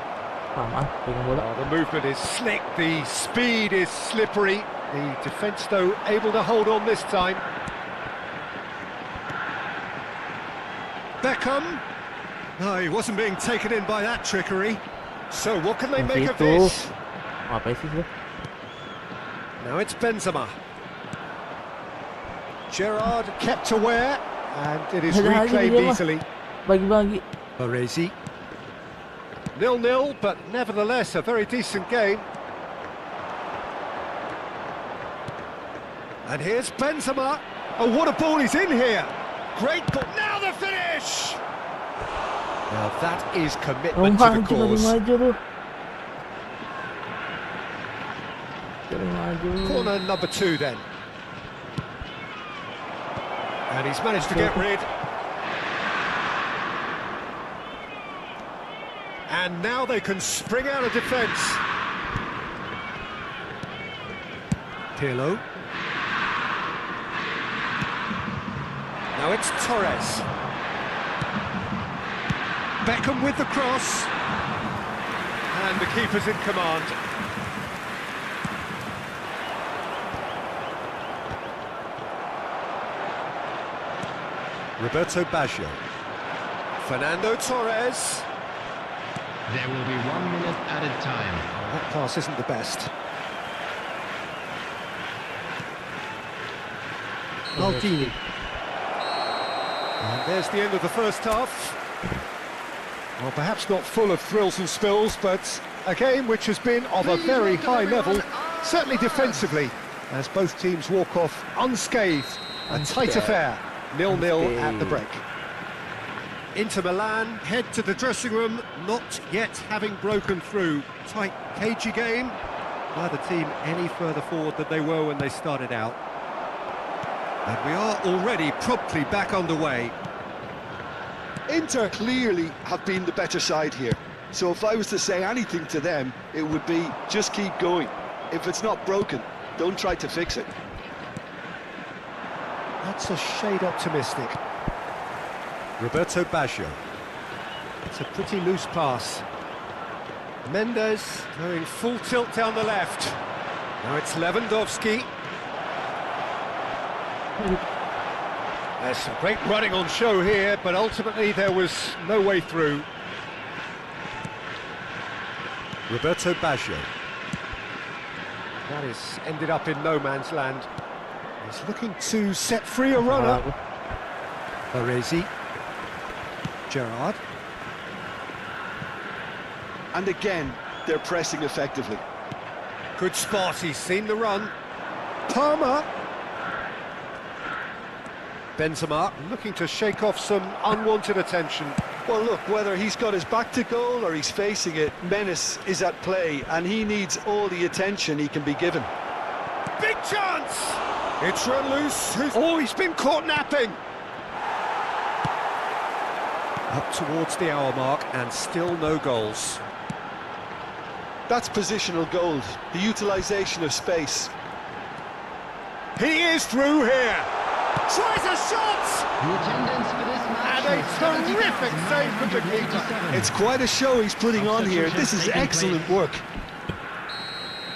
Pegang bola. Oh, the movement is slick, the speed is slippery. The defence, though, able to hold on this time. Beckham. No, he wasn't being taken in by that trickery. So what can they make of this? Apa sih itu? Now it's Benzema. Gerrard kept aware, and it is reclaimed easily. Bagi-bagi. Baresi. 0-0, but nevertheless a very decent game. And here's Benzema. Oh, what a ball, he's in here. Great ball. Now the finish! Now that is Nggak commitment to the maju, lagi cause. maju tuh. Lagi maju. Corner number 2 then. And he's managed to get rid. And now they can spring out of defence. Pirlo. Now it's Torres. Beckham with the cross. And the keeper's in command. Roberto Baggio. Fernando Torres. There will be 1 minute added time. That pass isn't the best. Maldini. And there's the end of the first half. Well, perhaps not full of thrills and spills, but a game which has been of a very high level, certainly defensively, as both teams walk off unscathed. A tight affair, 0-0 at the break. Inter Milan head to the dressing room, not yet having broken through. Tight, cagey game. Neither team any further forward than they were when they started out. And we are already promptly back underway. Inter clearly have been the better side here. So if I was to say anything to them, it would be just keep going. If it's not broken, don't try to fix it. That's a shade optimistic. Roberto Baggio. It's a pretty loose pass. Mendes going full tilt down the left. Now it's Lewandowski. There's some great running on show here, but ultimately there was no way through. Roberto Baggio. That is ended up in no man's land. He's looking to set free a runner. Baresi. Gerrard. And again, they're pressing effectively. Good spot, he's seen the run. Palmer. Benzema looking to shake off some unwanted attention. Well, look, whether he's got his back to goal or he's facing it, menace is at play, and he needs all the attention he can be given. Big chance! It's run loose. Oh, he's been caught napping. Up towards the hour mark and still no goals. That's positional gold, the utilisation of space. He is through here. Tries a shot! The attendance for this match And a is terrific save from the keeper. 70,887. It's quite a show he's putting on here. This is excellent work.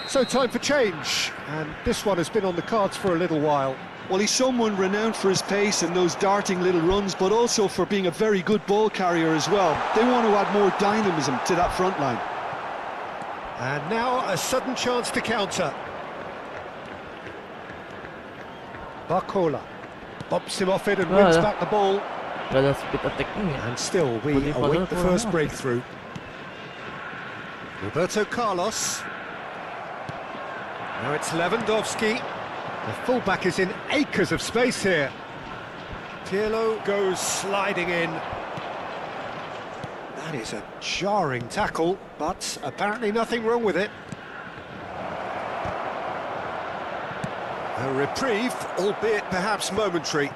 So time for change, and this one has been on the cards for a little while. Well, he's someone renowned for his pace and those darting little runs, but also for being a very good ball carrier as well. They want to add more dynamism to that front line. And now a sudden chance to counter. Barcola bumps him off it and wins back the ball. Gak ada speed attack-nya. And still we await the first breakthrough. Roberto Carlos. Now it's Lewandowski. The fullback is in acres of space here. Pirlo goes sliding in. That is a jarring tackle, but apparently nothing wrong with it. A reprieve, albeit perhaps momentary.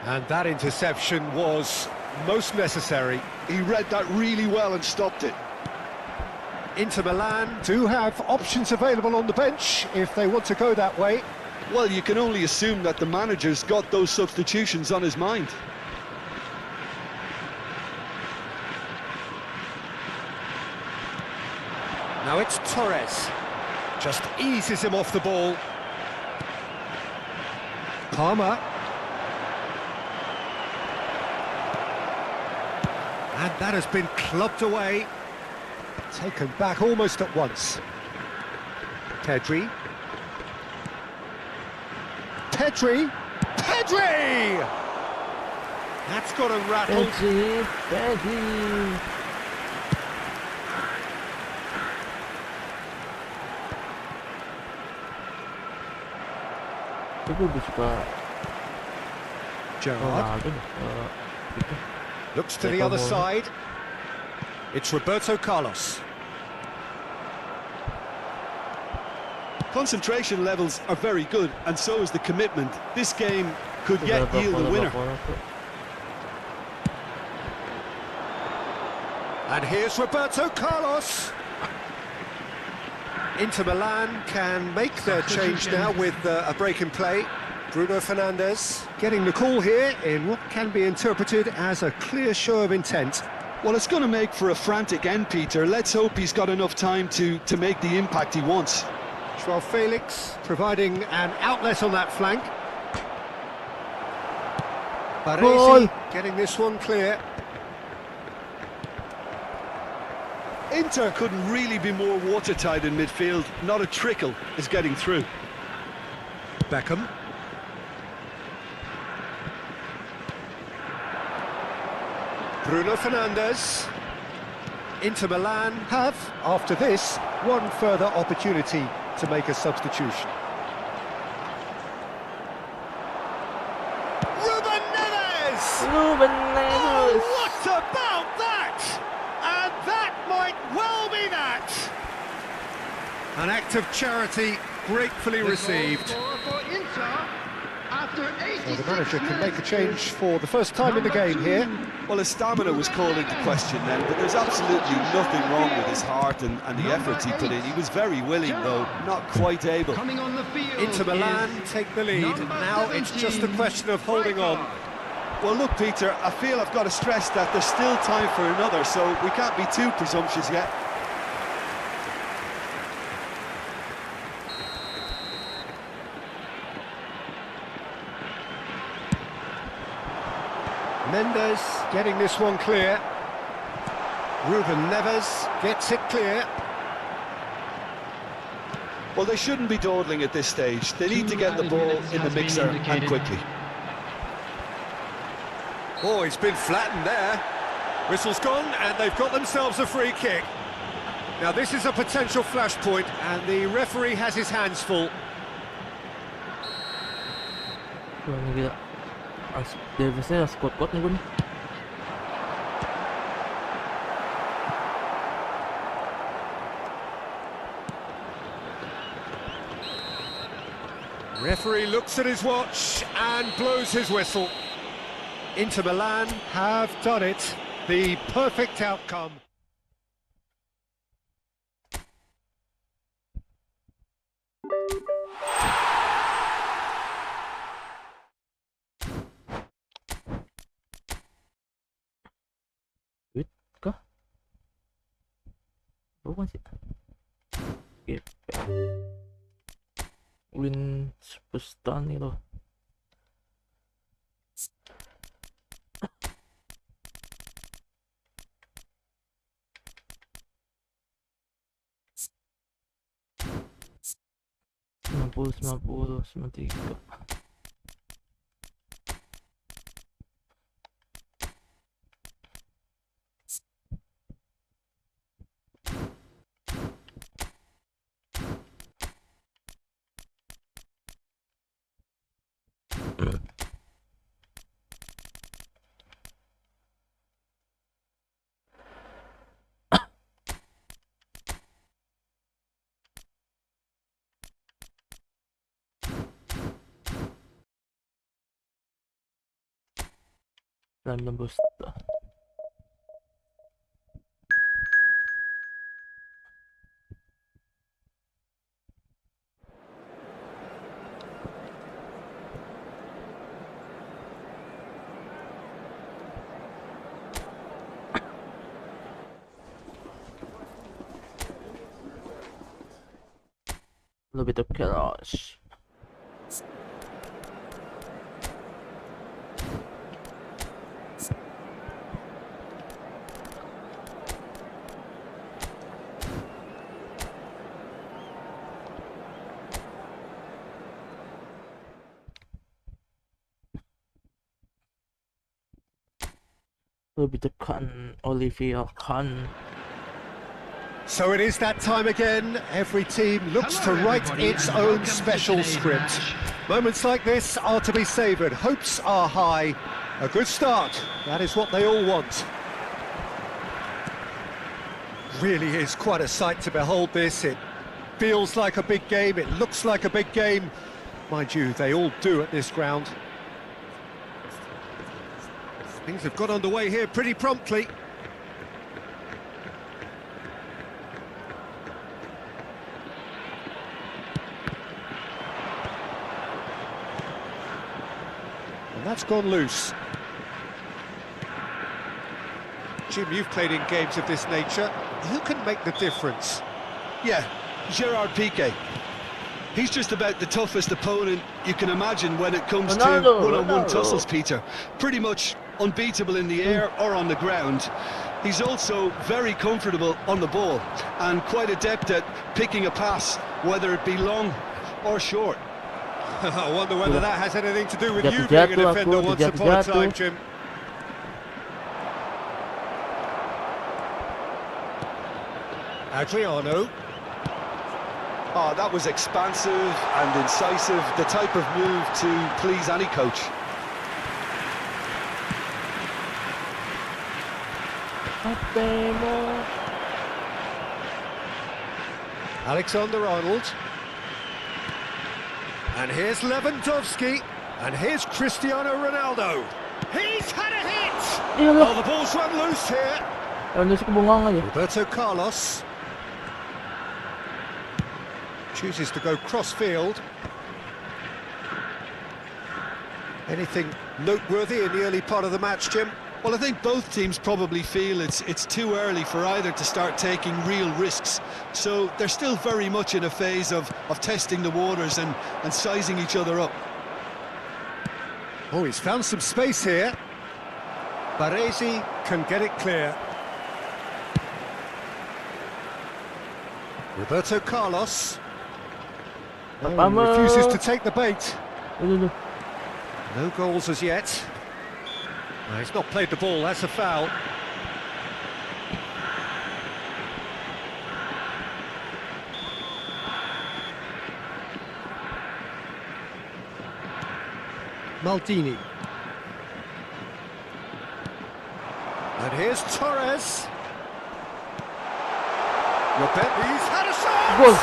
And that interception was most necessary. He read that really well and stopped it. Inter Milan do have options available on the bench if they want to go that way. Well, you can only assume that the manager's got those substitutions on his mind. Now it's Torres. Just eases him off the ball. Palmer. And that has been clubbed away. Taken back almost at once. Pedri. Pedri! Pedri! That's got him rattled. Pedri. Gue lebih suka Gerrard. Ronaldo gitu. Looks to the other side. It's Roberto Carlos. Concentration levels are very good, and so is the commitment. This game could yet yield a winner. And here's Roberto Carlos. Inter Milan can make their change now with a break in play. Bruno Fernandes getting the call here in what can be interpreted as a clear show of intent. Well, it's going to make for a frantic end, Peter. Let's hope he's got enough time to make the impact he wants. Joao Felix providing an outlet on that flank. Baresi getting this one clear. Inter couldn't really be more watertight in midfield. Not a trickle is getting through. Beckham. Bruno Fernandes. Inter Milan have, after this, one further opportunity to make a substitution. Ruben Neves! What about that? And that might well be that! An act of charity gratefully received. For Inter, after 86 The manager can make a minutes, change for the first time in the game here. Well, his stamina was called into question then, but there's absolutely nothing wrong with his heart and the efforts he put in. He was very willing, though, not quite able. coming on the field Inter Milan is take the lead. number Now it's just a 17, question of holding on. Well, look, Peter, I feel I've got to stress that there's still time for another, so we can't be too presumptuous yet. Mendes getting this one clear. Ruben Neves gets it clear. Well, they shouldn't be dawdling at this stage. They need to get the ball in the mixer and quickly. Oh, he's been flattened there. Whistle's gone, and they've got themselves a free kick. Now, this is a potential flashpoint, and the referee has his hands full. Defense-nya squad-squad nih, Bun. Referee looks at his watch and blows his whistle. Inter Milan have done it. The perfect outcome. Duit kah? Bukan sih. GP. Win superstar nih loh. Sembilan puluh 93. Random booster. A little bit of chaos. Will be the Olivia Khan. So it is that time again. Every team looks to write its own special script. Moments like this are to be savoured. Hopes are high, A good start. That is what they all want. Really is quite a sight to behold this. It feels like a big game. It looks like a big game. Mind you, they all do at this ground. Things have got underway here pretty promptly. And that's gone loose. Jim, you've played in games of this nature. Who can make the difference? Yeah, Gerard Piqué. He's just about the toughest opponent you can imagine when it comes Ronaldo, to one-on-one Ronaldo. tussles, Peter. Pretty much unbeatable in the air or on the ground. He's also very comfortable on the ball and quite adept at picking a pass, whether it be long or short. I wonder whether that has anything to do with you being a Jatuh-jatuh defender aku, once upon a jatuh-jatuh. time, Jim. Adriano. Oh, that was expansive and incisive, the type of move to please any coach. Alexander-Arnold. And here's Lewandowski. And here's Cristiano Ronaldo. He's had a hit! Iya Oh, lah. the ball's run loose here. Ronaldo kebungang aja. Roberto Carlos. Chooses to go cross-field. Anything noteworthy in the early part of the match, Jim? Well, I think both teams probably feel it's too early for either to start taking real risks. So they're still very much in a phase of testing the waters and sizing each other up. Oh, he's found some space here. Baresi can get it clear. Roberto Carlos. Oh, Pertama. refuses to take the bait. Dulu. No goals as yet. No, he's not played the ball, that's a foul. Maldini. And here's Torres. He's had a shot! Gol.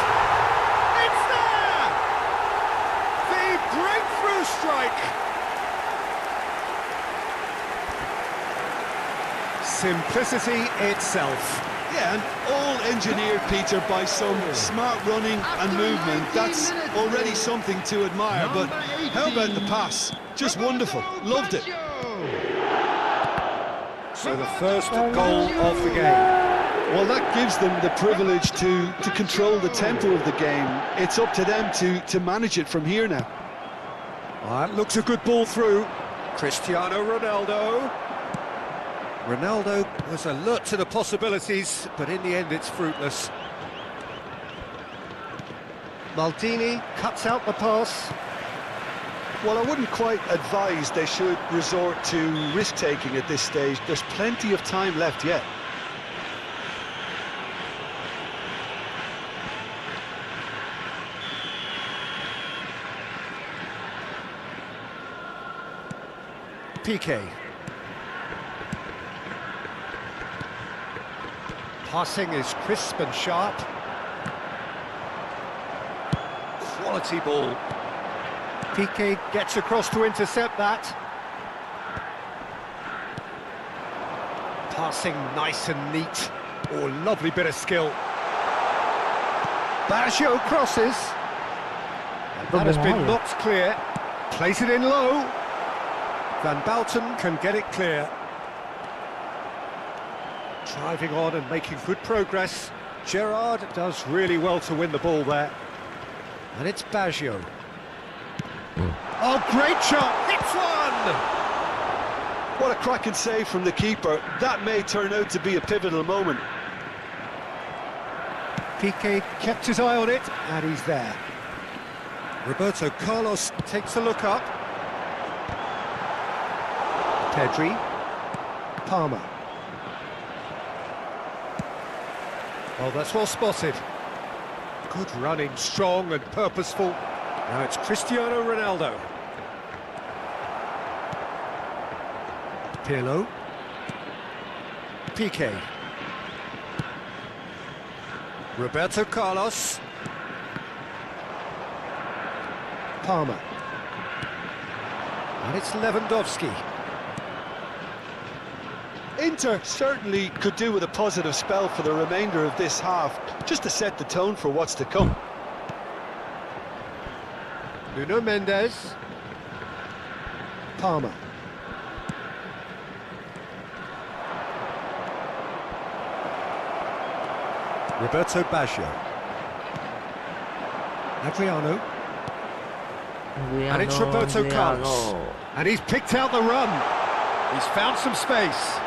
It's there! The breakthrough strike! Simplicity itself. Yeah, and all engineered, Peter, by some smart running and movement. That's already something to admire, but how about the pass? Just wonderful. Loved it. So the first goal of the game. Well, that gives them the privilege to control the tempo of the game. It's up to them to manage it from here now. That looks a good ball through. Cristiano Ronaldo. Ronaldo was alert to the possibilities, but in the end it's fruitless. Maldini cuts out the pass. Well, I wouldn't quite advise they should resort to risk-taking at this stage. There's plenty of time left yet. Piqué. Passing is crisp and sharp. Quality ball. Piqué gets across to intercept that. Passing nice and neat. Oh, lovely bit of skill. Bajio crosses. And that has been knocked clear. Place it in low. Van Bouten can get it clear. Driving on and making good progress. Gerrard does really well to win the ball there. And it's Bajio. Oh, great shot! Hits one! What a cracking save from the keeper. That may turn out to be a pivotal moment. Piqué kept his eye on it, and he's there. Roberto Carlos takes a look up. Pedri. Palmer. Oh, that's well spotted. Good running, strong and purposeful. Now it's Cristiano Ronaldo. Pirlo. Piqué. Roberto Carlos. Palmer. And it's Lewandowski. Inter certainly could do with a positive spell for the remainder of this half, just to set the tone for what's to come. Nuno Mendes. Palmer. Roberto Baggio. Adriano. And it's Roberto Carlos. And he's picked out the run. He's found some space.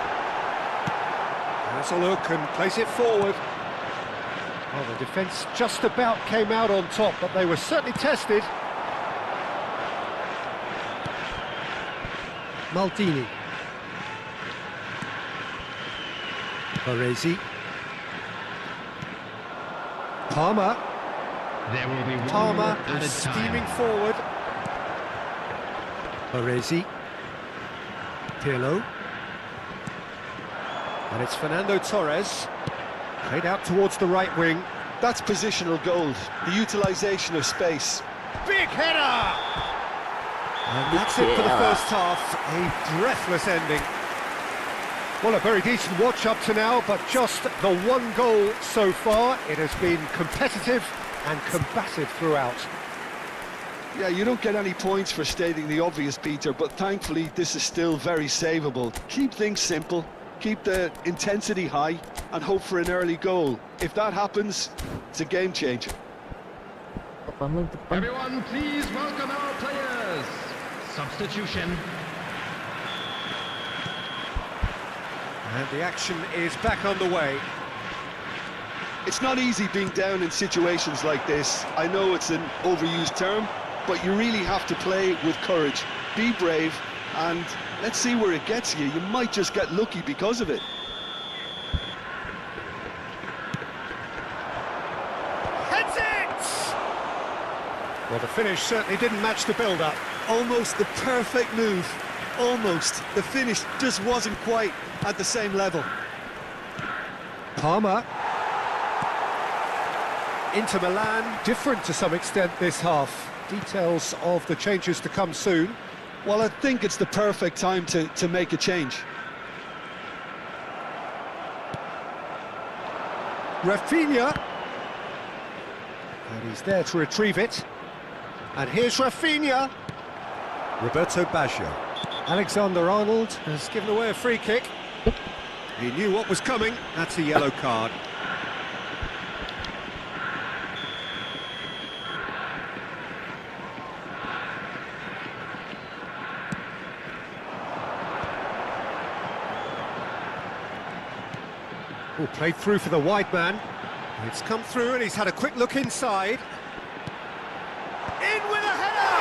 Has a look and plays it forward. Well, the defence just about came out on top, but they were certainly tested. Maldini. Baresi. Palmer. There will be one Palmer minute at is a steaming time. forward. Baresi. Pirlo. And it's Fernando Torres. Played out towards the right wing. That's positional gold, the utilisation of space. Big header! And that's it for the first half. A breathless ending. Well, a very decent watch up to now, but just the one goal so far. It has been competitive and combative throughout. Yeah, you don't get any points for stating the obvious, Peter, but thankfully this is still very savable. Keep things simple, keep the intensity high, and hope for an early goal. If that happens, it's a game changer. Everyone, please welcome our players. Substitution. And the action is back underway. It's not easy being down in situations like this. I know it's an overused term, but you really have to play with courage. Be brave, and let's see where it gets you. You might just get lucky because of it. Heads it! Well, the finish certainly didn't match the build-up. Almost the perfect move. Almost. The finish just wasn't quite at the same level. Palmer. Inter Milan, different to some extent this half. Details of the changes to come soon. Well, I think it's the perfect time to make a change. Rafinha. And he's there to retrieve it. And here's Rafinha. Roberto Baggio. Alexander-Arnold has given away a free kick. He knew what was coming. That's a yellow card. Oh, played through for the wide man. It's come through and he's had a quick look inside. In with a header!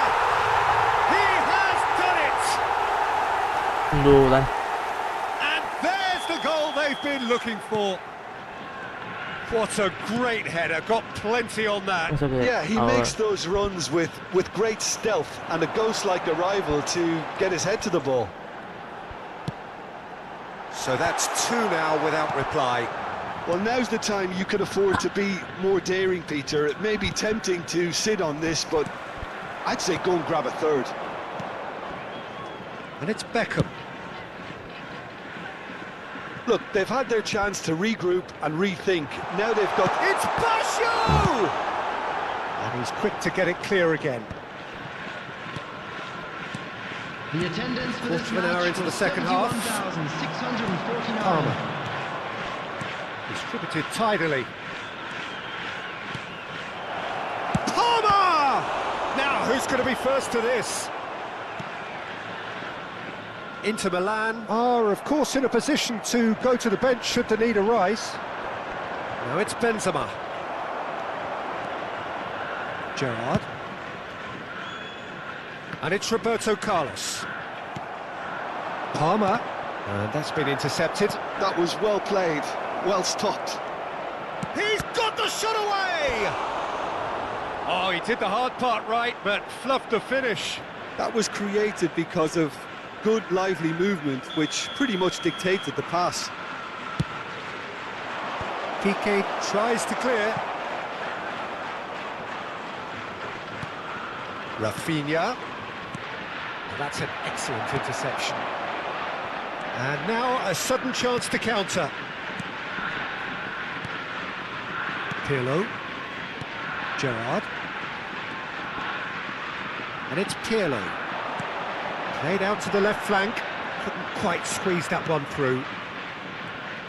He has done it! And there's the goal they've been looking for. What a great header, got plenty on that. Yeah, he makes those runs with great stealth and a ghost-like arrival to get his head to the ball. So that's two now without reply. Well, now's the time you can afford to be more daring, Peter. It may be tempting to sit on this, but I'd say go and grab a third. And it's Beckham. Look, they've had their chance to regroup and rethink. Now they've got... It's Baggio! And he's quick to get it clear again. The attendance for this Quarter of an hour match into the was second half. 71,649. Palmer. Distributed tidily. Palmer! Now, who's going to be first to this? Inter Milan are, of course, in a position to go to the bench should the need arise. Now it's Benzema. Gerrard. And it's Roberto Carlos. Palmer. And that's been intercepted. That was well played, well stopped. He's got the shot away! Oh, he did the hard part right, but fluffed the finish. That was created because of good, lively movement, which pretty much dictated the pass. Piqué tries to clear. Rafinha. That's an excellent interception. And now a sudden chance to counter. Pirlo. Gerrard. And it's Pirlo. Played out to the left flank. Couldn't quite squeeze that one through.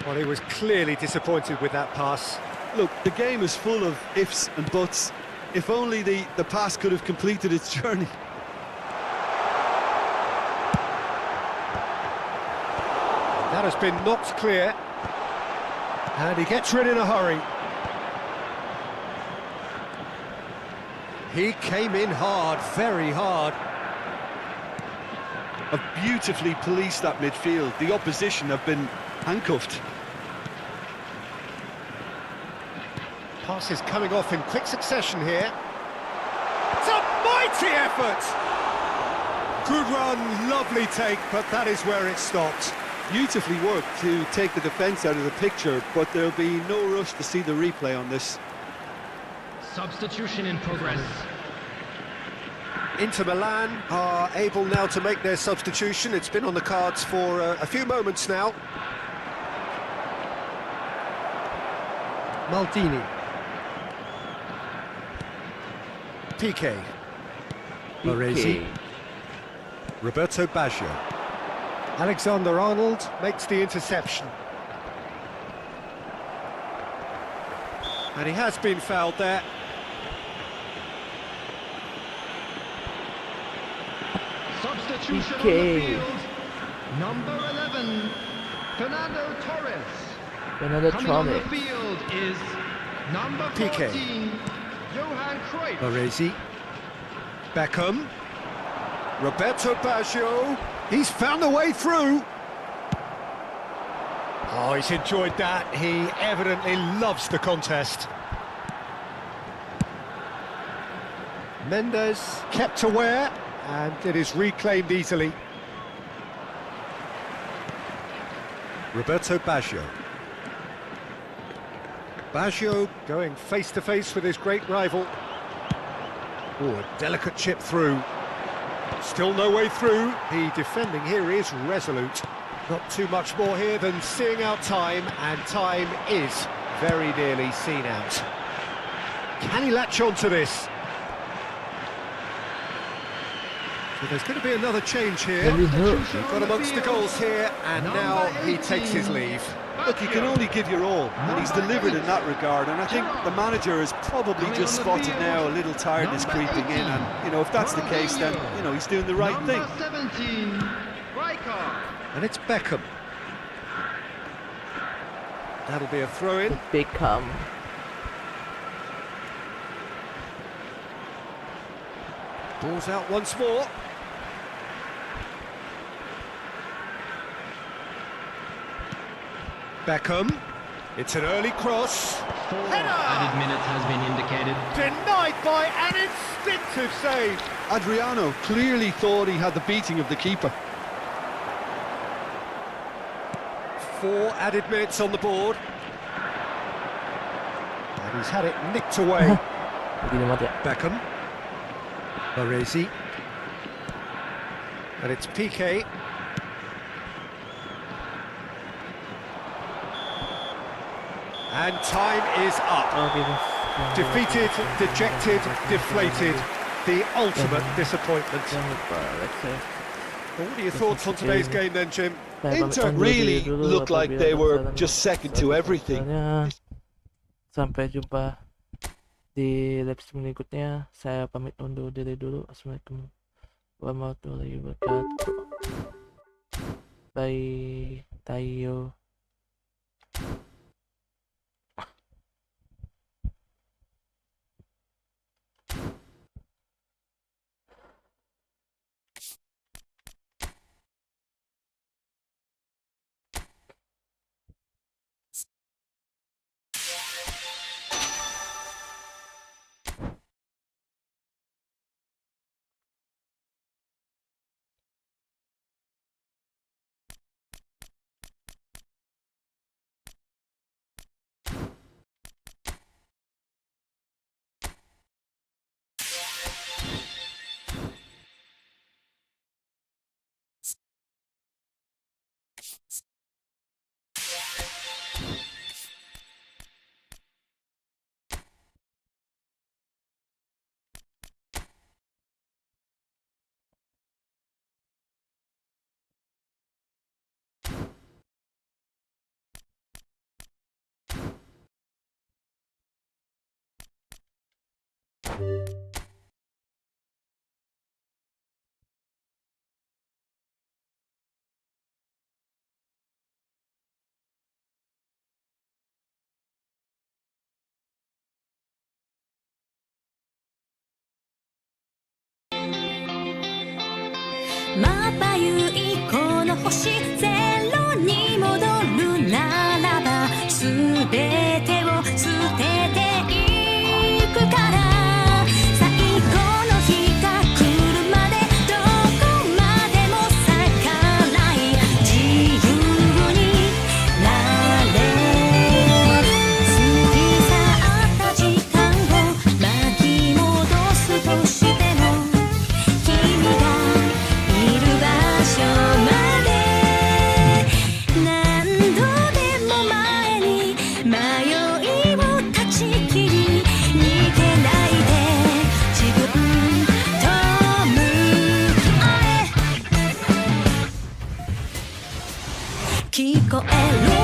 Well, he was clearly disappointed with that pass. Look, the game is full of ifs and buts. If only the pass could have completed its journey. That has been knocked clear. And he gets rid in a hurry. He came in hard, very hard. Have beautifully policed that midfield. The opposition have been handcuffed. Passes coming off in quick succession here. It's a mighty effort! Good run, lovely take, but that is where it stopped. Beautifully worked to take the defence out of the picture, but there'll be no rush to see the replay on this. Substitution in progress. Inter Milan are able now to make their substitution. It's been on the cards for a few moments now. Maldini. Piqué. Baresi. Roberto Baggio. Alexander-Arnold makes the interception. And he has been fouled there. Substitution on the Piqué. field. Number 11, Fernando Torres. Another Coming on the Tronic. field is number Piqué. 14, Johan Cruyff. Baresi. Beckham. Roberto Baggio. He's found a way through. Oh, he's enjoyed that. He evidently loves the contest. Mendes kept aware, and it is reclaimed easily. Roberto Baggio. Baggio going face-to-face with his great rival. Oh, a delicate chip through. Still no way through. The defending here is resolute. Not too much more here than seeing out time, and time is very nearly seen out. Can he latch on to this? So there's going to be another change here. Got amongst the goals here, and now he takes his leave. Look, you can only give your all, and he's delivered in that regard, and I think the manager has probably just spotted now a little tiredness creeping in, and, you know, if that's the case, then, you know, he's doing the right thing. Number 17, Rijkaard. And it's Beckham. That'll be a throw-in. Beckham. Ball's out once more. Beckham. It's an early cross. 4 added minutes has been indicated. Denied by an instinctive save. Adriano clearly thought he had the beating of the keeper. 4 added minutes on the board. And he's had it nicked away. Hindi na mati. Beckham. Baresi. And it's Piqué. And time is up. Okay. Defeated, dejected, deflated. The ultimate disappointment. What are your thoughts on today's game then, Jim? Inter really looked like they were just second to everything. Sampai jumpa di live stream berikutnya. Saya pamit undur diri dulu. Assalamualaikum warahmatullahi wabarakatuh. Bye. Tayo. まばゆいこの星ゼロに戻るならば全てを捨てていくから最後の日が来るまでどこまでも逆らい自由になれ過ぎ去った時間を巻き戻すとしても君がいる場所まで何度でも前に迷いを断ち切り逃げないで自分と向かえ聞こえる